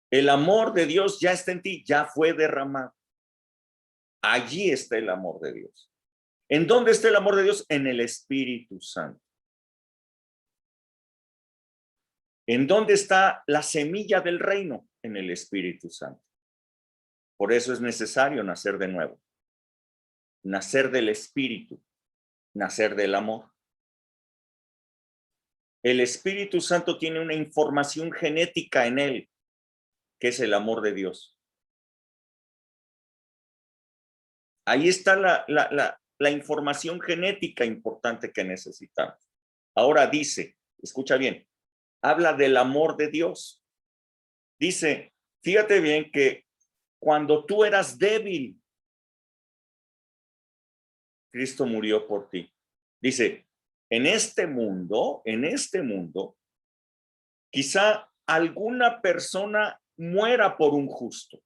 El amor de Dios ya está en ti, ya fue derramado. Allí está el amor de Dios. ¿En dónde está el amor de Dios? En el Espíritu Santo. ¿En dónde está la semilla del reino? En el Espíritu Santo. Por eso es necesario nacer de nuevo. Nacer del Espíritu. Nacer del amor. El Espíritu Santo tiene una información genética en él, que es el amor de Dios. Ahí está la información genética importante que necesitamos. Ahora dice, escucha bien, habla del amor de Dios. Dice, fíjate bien que cuando tú eras débil, Cristo murió por ti. Dice, en este mundo, quizá alguna persona muera por un justo.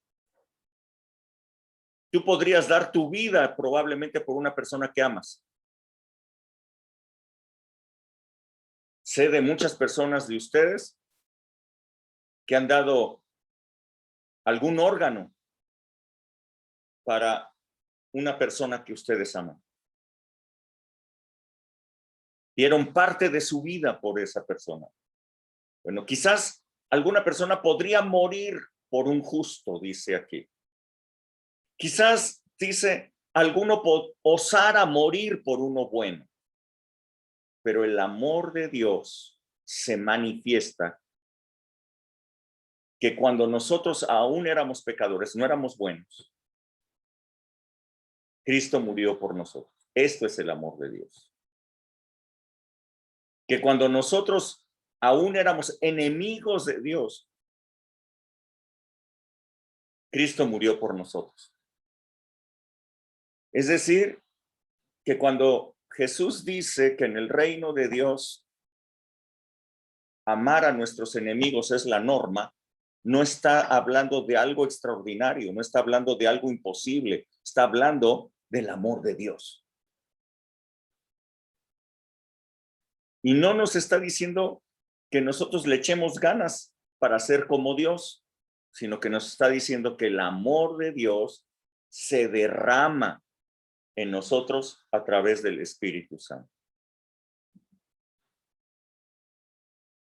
Tú podrías dar tu vida probablemente por una persona que amas. Sé de muchas personas de ustedes que han dado algún órgano para una persona que ustedes aman. Dieron parte de su vida por esa persona. Bueno, quizás alguna persona podría morir por un justo, dice aquí. Quizás, dice, alguno osara morir por uno bueno. Pero el amor de Dios se manifiesta que cuando nosotros aún éramos pecadores, no éramos buenos, Cristo murió por nosotros. Esto es el amor de Dios. Que cuando nosotros aún éramos enemigos de Dios, Cristo murió por nosotros. Es decir, que cuando Jesús dice que en el reino de Dios amar a nuestros enemigos es la norma, no está hablando de algo extraordinario, no está hablando de algo imposible, está hablando del amor de Dios. Y no nos está diciendo que nosotros le echemos ganas para ser como Dios, sino que nos está diciendo que el amor de Dios se derrama en nosotros a través del Espíritu Santo.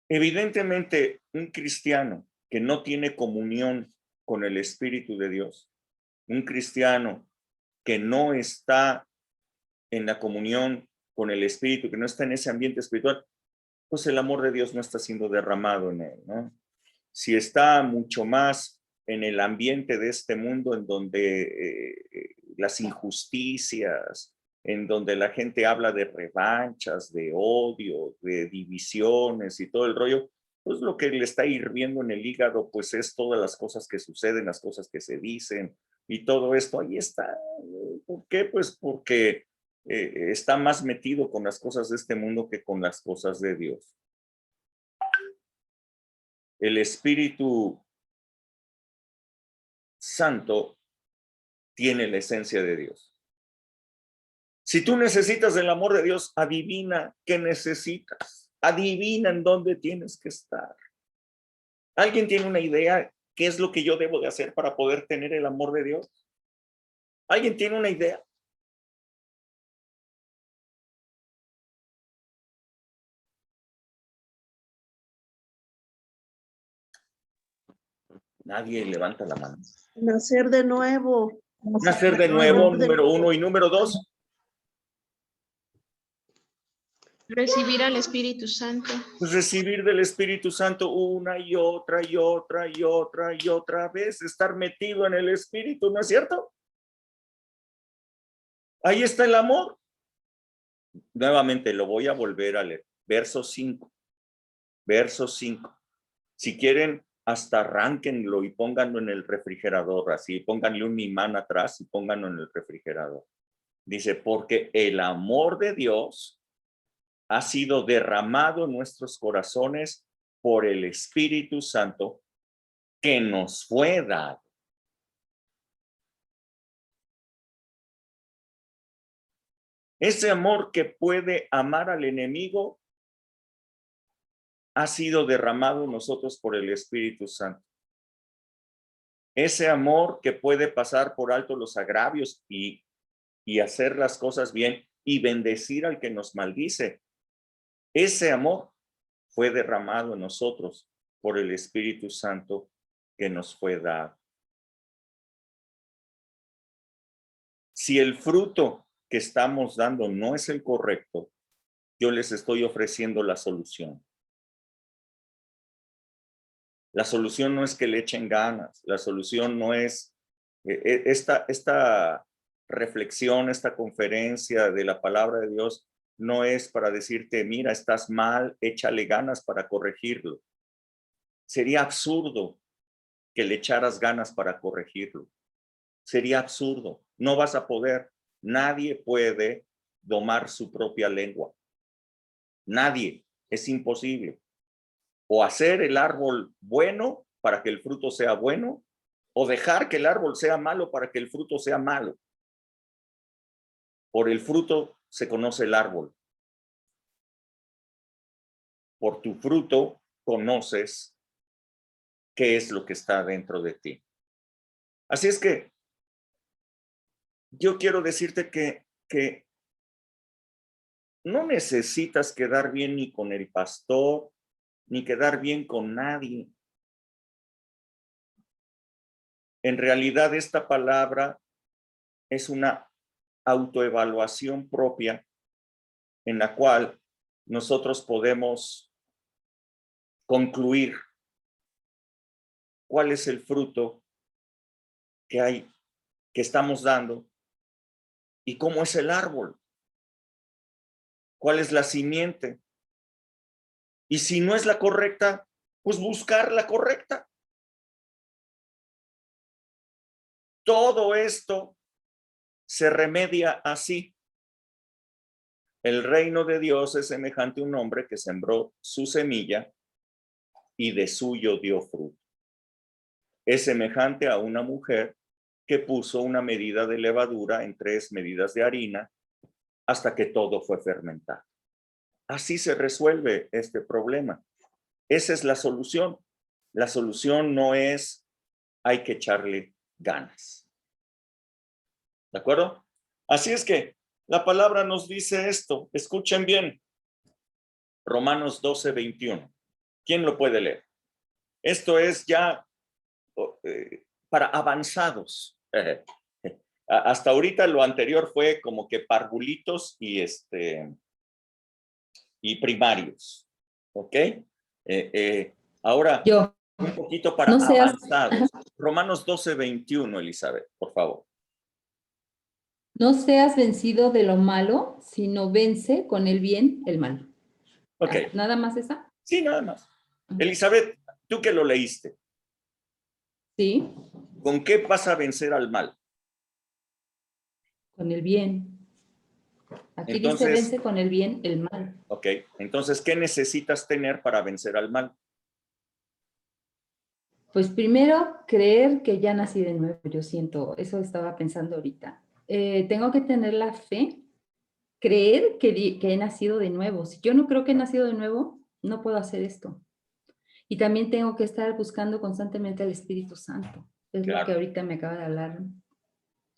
Evidentemente, un cristiano que no tiene comunión con el Espíritu de Dios, un cristiano que no está en la comunión con el Espíritu, que no está en ese ambiente espiritual, pues el amor de Dios no está siendo derramado en él, ¿no? Si está mucho más en el ambiente de este mundo en donde las injusticias, en donde la gente habla de revanchas, de odio, de divisiones y todo el rollo, pues lo que le está hirviendo en el hígado, pues es todas las cosas que suceden, las cosas que se dicen y todo esto, ahí está. ¿Por qué? Pues porque está más metido con las cosas de este mundo que con las cosas de Dios. El Espíritu Santo tiene la esencia de Dios. Si tú necesitas el amor de Dios, adivina qué necesitas. Adivina en dónde tienes que estar. ¿Alguien tiene una idea qué es lo que yo debo de hacer para poder tener el amor de Dios? ¿Alguien tiene una idea? Nadie levanta la mano. Nacer de nuevo. Nacer de nuevo, número 1. Y número 2. Recibir al Espíritu Santo. Pues recibir del Espíritu Santo una y otra y otra y otra y otra vez. Estar metido en el Espíritu, ¿no es cierto? Ahí está el amor. Nuevamente lo voy a volver a leer. Verso 5. Verso 5. Si quieren, hasta arránquenlo y pónganlo en el refrigerador, así, pónganle un imán atrás y pónganlo en el refrigerador. Dice, porque el amor de Dios ha sido derramado en nuestros corazones por el Espíritu Santo que nos fue dado. Ese amor que puede amar al enemigo ha sido derramado en nosotros por el Espíritu Santo. Ese amor que puede pasar por alto los agravios y hacer las cosas bien y bendecir al que nos maldice. Ese amor fue derramado en nosotros por el Espíritu Santo que nos fue dado. Si el fruto que estamos dando no es el correcto, yo les estoy ofreciendo la solución. La solución no es que le echen ganas, la solución no es esta reflexión, esta conferencia de la palabra de Dios no es para decirte, mira, estás mal, échale ganas para corregirlo. Sería absurdo que le echaras ganas para corregirlo. Sería absurdo. No vas a poder. Nadie puede domar su propia lengua. Nadie. Es imposible. O hacer el árbol bueno para que el fruto sea bueno, o dejar que el árbol sea malo para que el fruto sea malo. Por el fruto se conoce el árbol. Por tu fruto conoces qué es lo que está dentro de ti. Así es que yo quiero decirte que no necesitas quedar bien ni con el pastor, ni quedar bien con nadie. En realidad, esta palabra es una autoevaluación propia en la cual nosotros podemos concluir cuál es el fruto que estamos dando y cómo es el árbol, cuál es la simiente. Y si no es la correcta, pues buscar la correcta. Todo esto se remedia así. El reino de Dios es semejante a un hombre que sembró su semilla y de suyo dio fruto. es semejante a una mujer que puso una medida de levadura en 3 medidas de harina hasta que todo fue fermentado. Así se resuelve este problema. Esa es la solución. La solución no es hay que echarle ganas. ¿De acuerdo? Así es que la palabra nos dice esto. Escuchen bien. Romanos 12:21. ¿Quién lo puede leer? Esto es ya para avanzados. Hasta ahorita lo anterior fue como que parvulitos y primarios. ¿Ok? Ahora, Yo. un poquito para No seas, avanzados. Romanos 12:21, Elizabeth, por favor. no seas vencido de lo malo, sino vence con el bien el mal. Ok. Nada más esa. Sí, nada más. Elizabeth, tú que lo leíste, Sí, ¿con qué vas a vencer al mal? con el bien. Aquí Entonces, dice vence con el bien el mal. ok, entonces, ¿qué necesitas tener para vencer al mal? Pues primero, creer que ya nací de nuevo, yo siento, eso estaba pensando ahorita. Tengo que tener la fe, creer que he nacido de nuevo. Si yo no creo que he nacido de nuevo, no puedo hacer esto. Y también tengo que estar buscando constantemente al Espíritu Santo. Es lo que ahorita me acaba de hablar.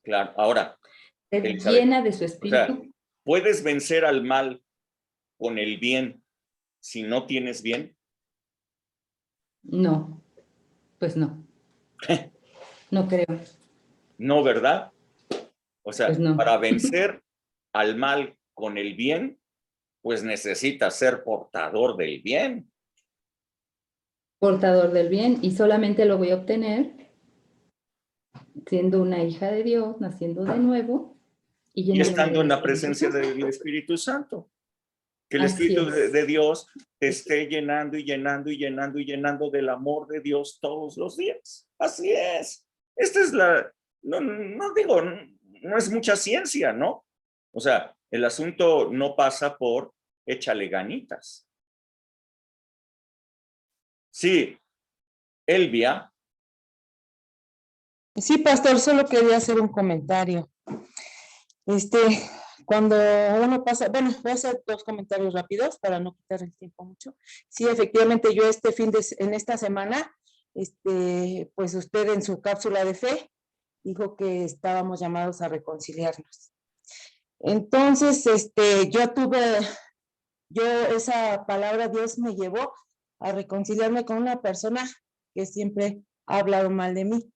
Claro, ahora, Ser Elizabeth, llena de su o Espíritu. sea, ¿puedes vencer al mal con el bien si no tienes bien? No, pues no. No creo. No, ¿verdad? O sea, Pues no. para vencer al mal con el bien, pues necesitas ser portador del bien. Portador del bien y solamente lo voy a obtener siendo una hija de Dios, naciendo de nuevo y Y llenándome estando en del la Espíritu presencia Santo. del Espíritu Santo. Que el Así Espíritu es. de Dios te esté llenando y llenando y llenando y llenando del amor de Dios todos los días. Así es. Esta es no digo, no es mucha ciencia, ¿no? O sea, el asunto no pasa por échale ganitas. Sí, Elvia. Sí, pastor, solo quería hacer un comentario. Cuando uno pasa, bueno, voy a hacer 2 comentarios rápidos para no quitar el tiempo mucho. Sí, efectivamente, yo en esta semana, pues usted en su cápsula de fe dijo que estábamos llamados a reconciliarnos. Entonces, yo esa palabra Dios me llevó a reconciliarme con una persona que siempre ha hablado mal de mí.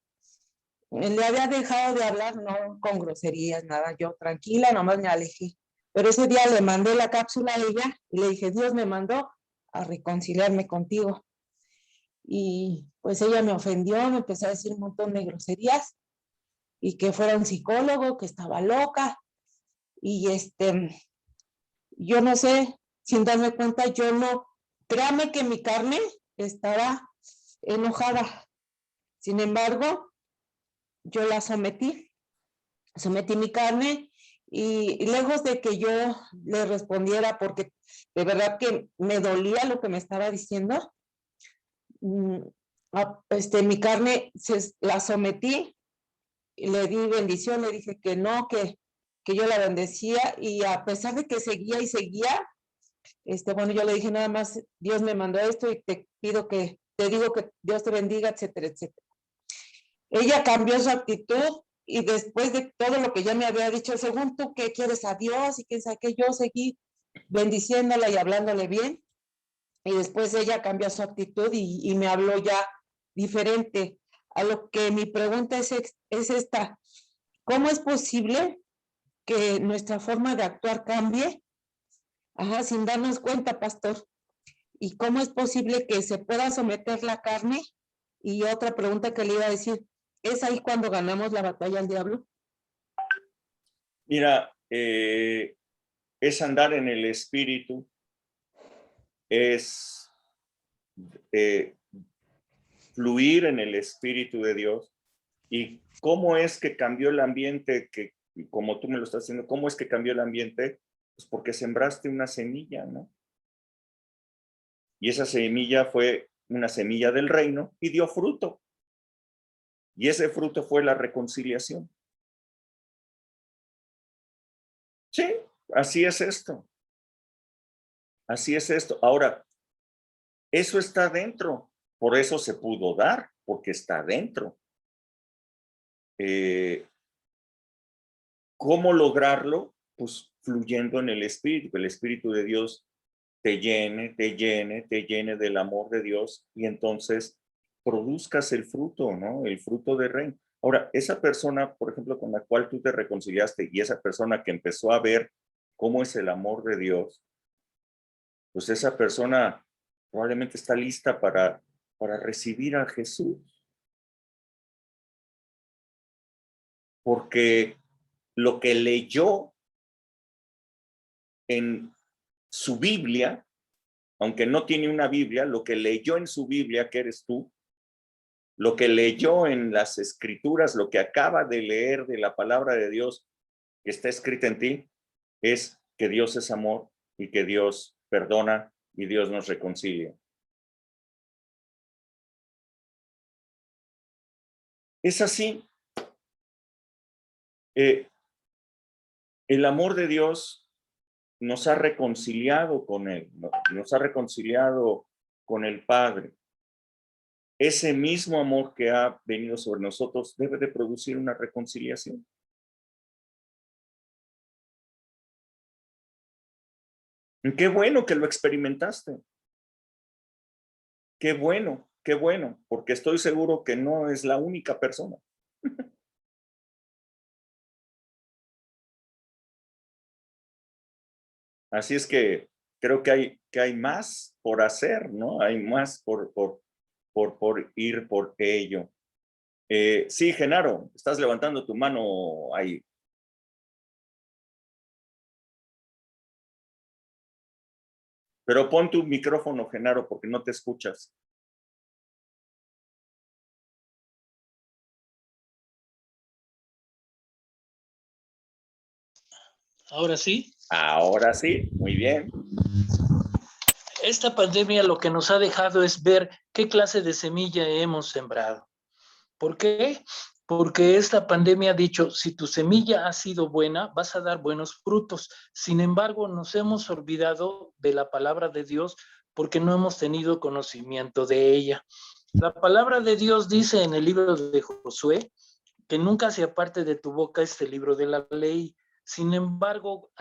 Le había dejado de hablar, no con groserías, nada, yo tranquila, nomás me alejé. Pero ese día le mandé la cápsula a ella y le dije, Dios me mandó a reconciliarme contigo. Y pues ella me ofendió, me empezó a decir un montón de groserías y que fuera un psicólogo, que estaba loca. Y yo no sé, sin darme cuenta, créame que mi carne estaba enojada. Sin embargo, yo la sometí mi carne y lejos de que yo le respondiera, porque de verdad que me dolía lo que me estaba diciendo, mi carne la sometí y le di bendición, le dije que no, que yo la bendecía y a pesar de que seguía y seguía, bueno, yo le dije nada más, Dios me mandó esto y te digo que Dios te bendiga, etcétera, etcétera. Ella cambió su actitud y después de todo lo que ya me había dicho, según tú que quieres a Dios y quién sabe qué, yo seguí bendiciéndola y hablándole bien. Y después ella cambió su actitud y me habló ya diferente. A lo que mi pregunta es esta: ¿cómo es posible que nuestra forma de actuar cambie? Sin darnos cuenta, pastor. ¿Y cómo es posible que se pueda someter la carne? Y otra pregunta que le iba a decir, ¿es ahí cuando ganamos la batalla al diablo? Mira, es andar en el Espíritu, es fluir en el Espíritu de Dios. ¿Y cómo es que cambió el ambiente? Como tú me lo estás diciendo, ¿cómo es que cambió el ambiente? Pues porque sembraste una semilla, ¿no? Y esa semilla fue una semilla del reino y dio fruto. Y ese fruto fue la reconciliación. Sí, así es esto. Así es esto. Ahora, eso está dentro. Por eso se pudo dar, porque está dentro. ¿Cómo lograrlo? Pues fluyendo en el Espíritu. El Espíritu de Dios te llene, te llene, te llene del amor de Dios y entonces produzcas el fruto, ¿no? El fruto de reino. Ahora, esa persona, por ejemplo, con la cual tú te reconciliaste y esa persona que empezó a ver cómo es el amor de Dios, pues esa persona probablemente está lista para recibir a Jesús. Porque lo que leyó en su Biblia, aunque no tiene una Biblia, lo que leyó en su Biblia, que eres tú, lo que leyó en las Escrituras, lo que acaba de leer de la palabra de Dios que está escrita en ti, es que Dios es amor y que Dios perdona y Dios nos reconcilia. Es así. El amor de Dios nos ha reconciliado con Él, nos ha reconciliado con el Padre. Ese mismo amor que ha venido sobre nosotros debe de producir una reconciliación. Qué bueno que lo experimentaste. Qué bueno, porque estoy seguro que no es la única persona. Así es que creo que hay más por hacer, ¿no? Hay más por ir por ello. Sí, Genaro, estás levantando tu mano ahí. Pero pon tu micrófono, Genaro, porque no te escuchas. Ahora sí. Ahora sí, muy bien. Esta pandemia lo que nos ha dejado es ver qué clase de semilla hemos sembrado. ¿Por qué? Porque esta pandemia ha dicho, si tu semilla ha sido buena, vas a dar buenos frutos. Sin embargo, nos hemos olvidado de la palabra de Dios porque no hemos tenido conocimiento de ella. La palabra de Dios dice en el libro de Josué que nunca se aparte de tu boca este libro de la ley. Sin embargo,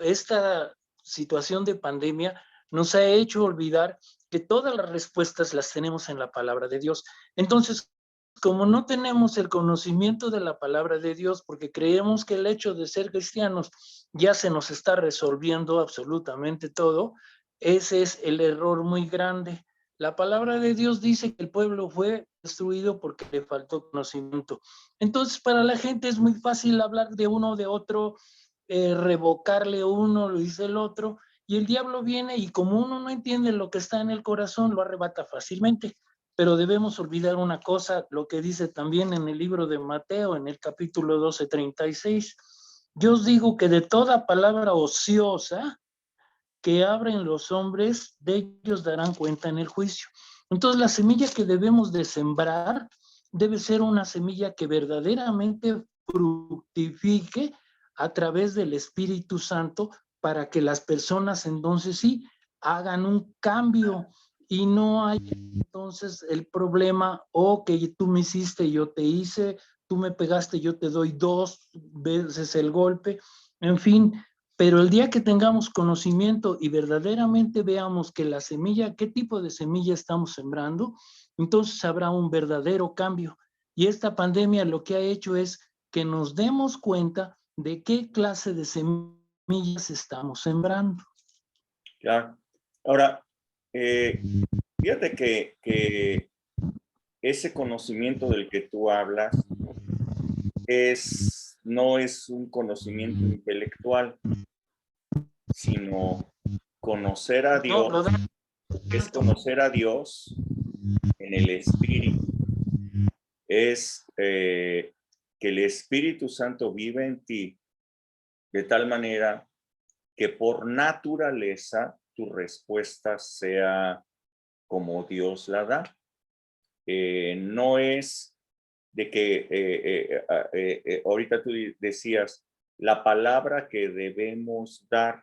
esta situación de pandemia nos ha hecho olvidar que todas las respuestas las tenemos en la palabra de Dios. Entonces, como no tenemos el conocimiento de la palabra de Dios, porque creemos que el hecho de ser cristianos ya se nos está resolviendo absolutamente todo, ese es el error muy grande. La palabra de Dios dice que el pueblo fue destruido porque le faltó conocimiento. Entonces, para la gente es muy fácil hablar de uno o de otro, revocarle uno, lo dice el otro, y el diablo viene y como uno no entiende lo que está en el corazón, lo arrebata fácilmente. Pero debemos olvidar una cosa, lo que dice también en el libro de Mateo, en el capítulo 12:36. Yo os digo que de toda palabra ociosa que abren los hombres, de ellos darán cuenta en el juicio. Entonces, la semilla que debemos de sembrar debe ser una semilla que verdaderamente fructifique a través del Espíritu Santo para que las personas entonces sí hagan un cambio y no hay entonces el problema que tú me hiciste, yo te hice, tú me pegaste, yo te doy 2 veces el golpe, en fin. Pero el día que tengamos conocimiento y verdaderamente veamos que la semilla, qué tipo de semilla estamos sembrando, entonces habrá un verdadero cambio. Y esta pandemia lo que ha hecho es que nos demos cuenta de qué clase de semillas estamos sembrando. Claro. Ahora, fíjate que ese conocimiento del que tú hablas no es un conocimiento intelectual, sino conocer a Dios, es conocer a Dios en el Espíritu, es que el Espíritu Santo vive en ti de tal manera que por naturaleza tu respuesta sea como Dios la da. No es de que ahorita tú decías, la palabra que debemos dar,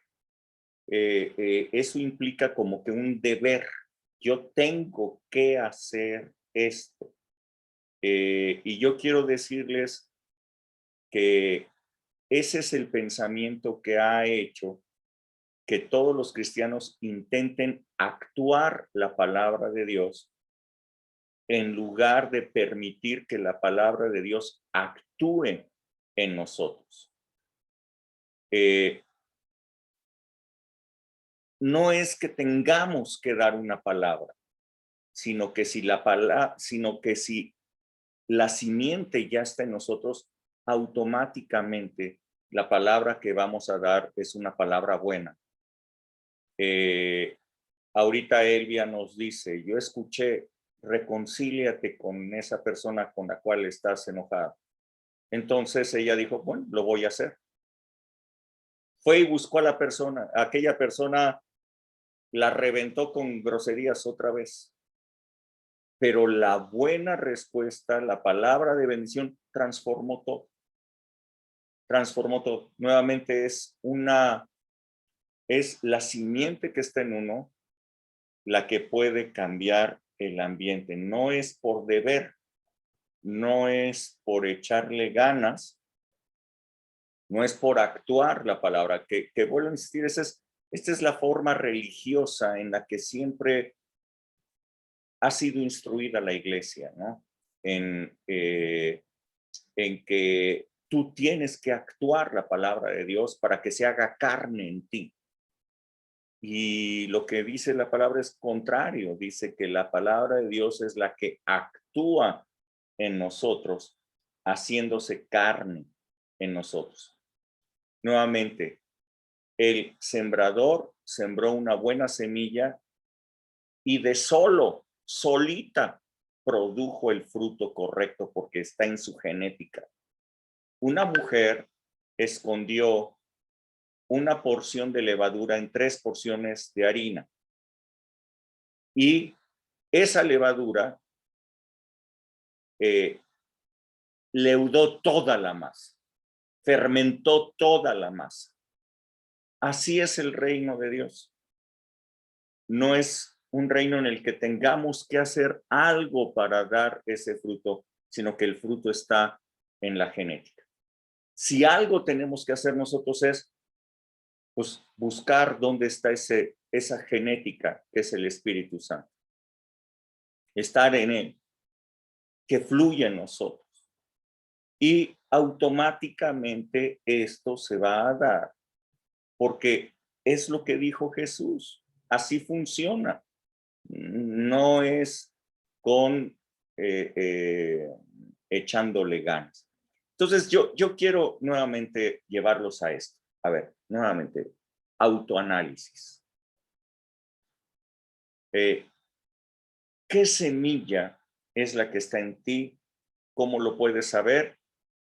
eso implica como que un deber. Yo tengo que hacer esto. Y yo quiero decirles que ese es el pensamiento que ha hecho que todos los cristianos intenten actuar la palabra de Dios en lugar de permitir que la palabra de Dios actúe en nosotros. No es que tengamos que dar una palabra, sino que si la simiente ya está en nosotros, automáticamente la palabra que vamos a dar es una palabra buena. Ahorita Elvia nos dice, yo escuché, reconcíliate con esa persona con la cual estás enojada. Entonces ella dijo, bueno, lo voy a hacer. Fue y buscó a la persona, aquella persona la reventó con groserías otra vez. Pero la buena respuesta, la palabra de bendición, transformó todo. Transformó todo. Nuevamente es la simiente que está en uno la que puede cambiar el ambiente. No es por deber, no es por echarle ganas, no es por actuar la palabra, que vuelvo a insistir, esta es la forma religiosa en la que siempre ha sido instruida la iglesia, ¿no? En que tú tienes que actuar la palabra de Dios para que se haga carne en ti. Y lo que dice la palabra es contrario, dice que la palabra de Dios es la que actúa en nosotros, haciéndose carne en nosotros. Nuevamente, el sembrador sembró una buena semilla y solita produjo el fruto correcto porque está en su genética. Una mujer escondió una porción de levadura en 3 porciones de harina. Y esa levadura leudó toda la masa, fermentó toda la masa. Así es el reino de Dios. No es un reino en el que tengamos que hacer algo para dar ese fruto, sino que el fruto está en la genética. Si algo tenemos que hacer nosotros es pues buscar dónde está esa genética que es el Espíritu Santo. Estar en él, que fluya en nosotros. Y automáticamente esto se va a dar, porque es lo que dijo Jesús. Así funciona. No es con echándole ganas. Entonces yo quiero nuevamente llevarlos a esto. A ver, nuevamente, autoanálisis. ¿Qué semilla es la que está en ti? ¿Cómo lo puedes saber?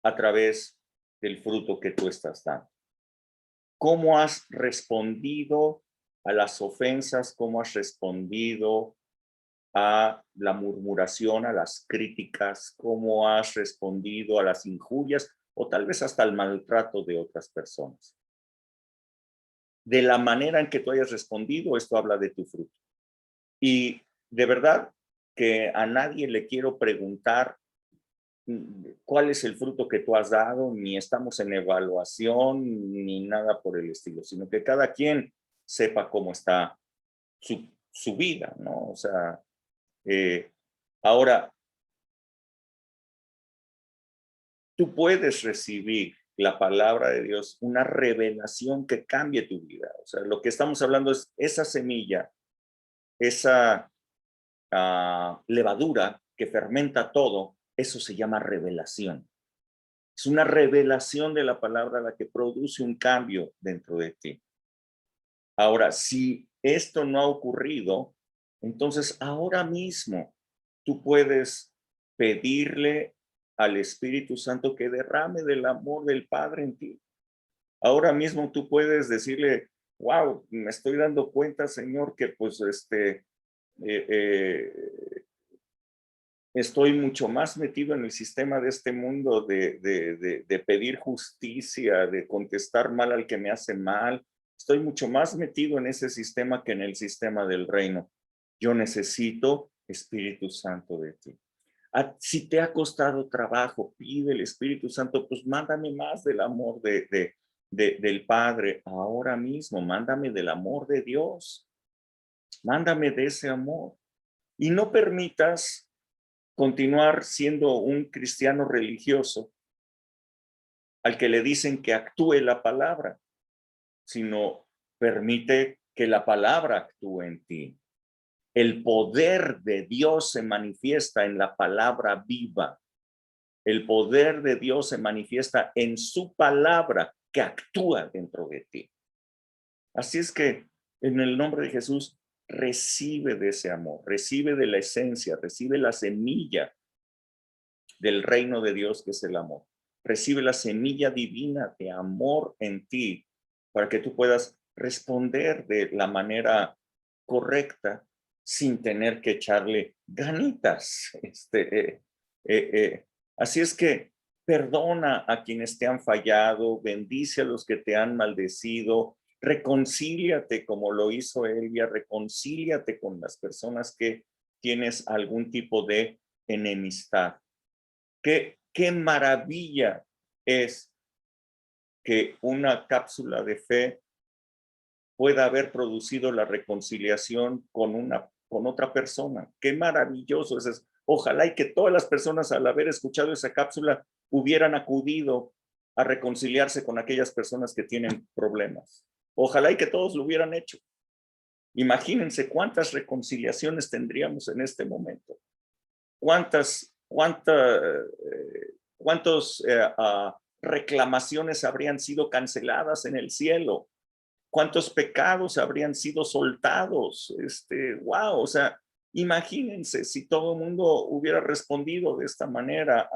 A través del fruto que tú estás dando. ¿Cómo has respondido a las ofensas? ¿Cómo has respondido a la murmuración, a las críticas? ¿Cómo has respondido a las injurias o tal vez hasta al maltrato de otras personas? De la manera en que tú hayas respondido, esto habla de tu fruto. Y de verdad que a nadie le quiero preguntar cuál es el fruto que tú has dado, ni estamos en evaluación, ni nada por el estilo, sino que cada quien sepa cómo está su vida, ¿no? O sea, ahora, tú puedes recibir la palabra de Dios, una revelación que cambie tu vida. O sea, lo que estamos hablando es esa semilla, esa levadura que fermenta todo, eso se llama revelación. Es una revelación de la palabra la que produce un cambio dentro de ti. Ahora, si esto no ha ocurrido, entonces ahora mismo tú puedes pedirle al Espíritu Santo que derrame del amor del Padre en ti. Ahora mismo tú puedes decirle, wow, me estoy dando cuenta, Señor, que pues Estoy mucho más metido en el sistema de este mundo de pedir justicia, de contestar mal al que me hace mal. Estoy mucho más metido en ese sistema que en el sistema del reino. Yo necesito Espíritu Santo de ti. Si te ha costado trabajo, pide el Espíritu Santo, pues mándame más del amor del Padre ahora mismo. Mándame del amor de Dios. Mándame de ese amor. Y no permitas continuar siendo un cristiano religioso al que le dicen que actúe la palabra, sino permite que la palabra actúe en ti. El poder de Dios se manifiesta en la palabra viva. El poder de Dios se manifiesta en su palabra que actúa dentro de ti. Así es que en el nombre de Jesús, recibe de ese amor, recibe de la esencia, recibe la semilla del reino de Dios que es el amor. Recibe la semilla divina de amor en ti para que tú puedas responder de la manera correcta sin tener que echarle ganitas. Así es que perdona a quienes te han fallado, bendice a los que te han maldecido, reconcíliate como lo hizo Elvia, reconcíliate con las personas que tienes algún tipo de enemistad. Qué maravilla es que una cápsula de fe pueda haber producido la reconciliación con otra persona. Qué maravilloso es eso. Ojalá y que todas las personas al haber escuchado esa cápsula hubieran acudido a reconciliarse con aquellas personas que tienen problemas. Ojalá y que todos lo hubieran hecho. Imagínense cuántas reconciliaciones tendríamos en este momento. Cuántas reclamaciones habrían sido canceladas en el cielo. Cuántos pecados habrían sido soltados. Wow, o sea, imagínense si todo el mundo hubiera respondido de esta manera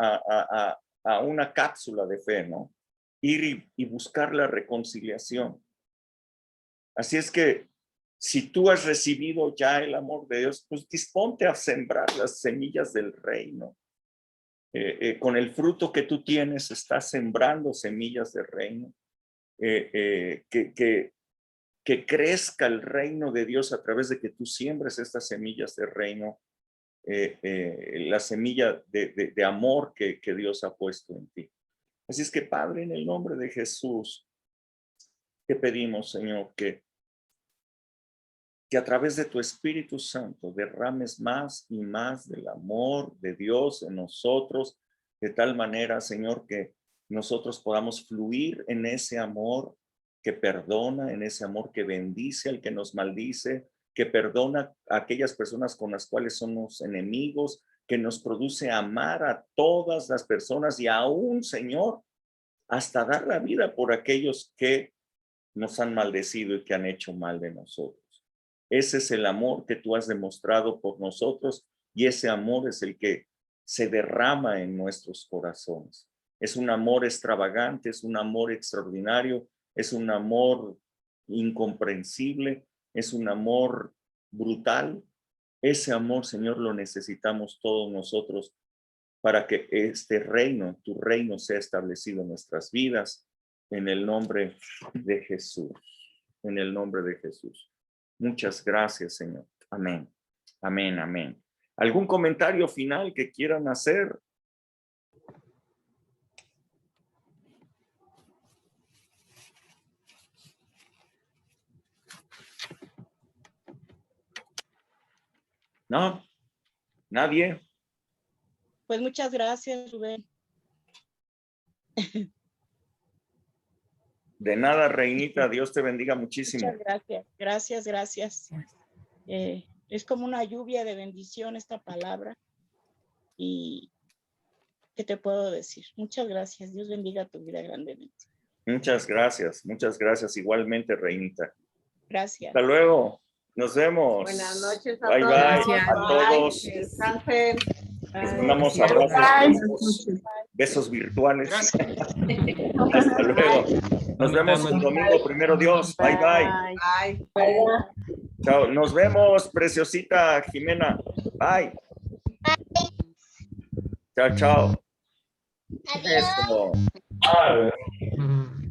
a una cápsula de fe, ¿no? Ir y buscar la reconciliación. Así es que si tú has recibido ya el amor de Dios, pues disponte a sembrar las semillas del reino. Con el fruto que tú tienes, estás sembrando semillas del reino. Que crezca el reino de Dios a través de que tú siembres estas semillas del reino, la semilla de amor que Dios ha puesto en ti. Así es que, Padre, en el nombre de Jesús, te pedimos, Señor, que a través de tu Espíritu Santo derrames más y más del amor de Dios en nosotros, de tal manera, Señor, que nosotros podamos fluir en ese amor que perdona, en ese amor que bendice al que nos maldice, que perdona a aquellas personas con las cuales somos enemigos, que nos produce amar a todas las personas y aún, Señor, hasta dar la vida por aquellos que nos han maldecido y que han hecho mal de nosotros. Ese es el amor que tú has demostrado por nosotros y ese amor es el que se derrama en nuestros corazones. Es un amor extravagante, es un amor extraordinario, es un amor incomprensible, es un amor brutal. Ese amor, Señor, lo necesitamos todos nosotros para que este reino, tu reino, sea establecido en nuestras vidas, en el nombre de Jesús, en el nombre de Jesús. Muchas gracias, Señor. Amén. Amén, amén. ¿Algún comentario final que quieran hacer? ¿No? ¿Nadie? Pues muchas gracias, Rubén. De nada, Reinita. Dios te bendiga muchísimo. Muchas gracias. Gracias. Es como una lluvia de bendición esta palabra. Y ¿qué te puedo decir? Muchas gracias. Dios bendiga tu vida grandemente. Muchas gracias. Muchas gracias. Igualmente, Reinita. Gracias. Hasta luego. Nos vemos. Buenas noches a bye, todos. bye. A todos. Descansen. Les mandamos abrazos, besos virtuales. Hasta luego. Nos vemos el domingo, primero Dios. Bye, bye. Bye. Chao. Nos vemos, preciosita Jimena. Bye. Chao, chao. Eso. Mm.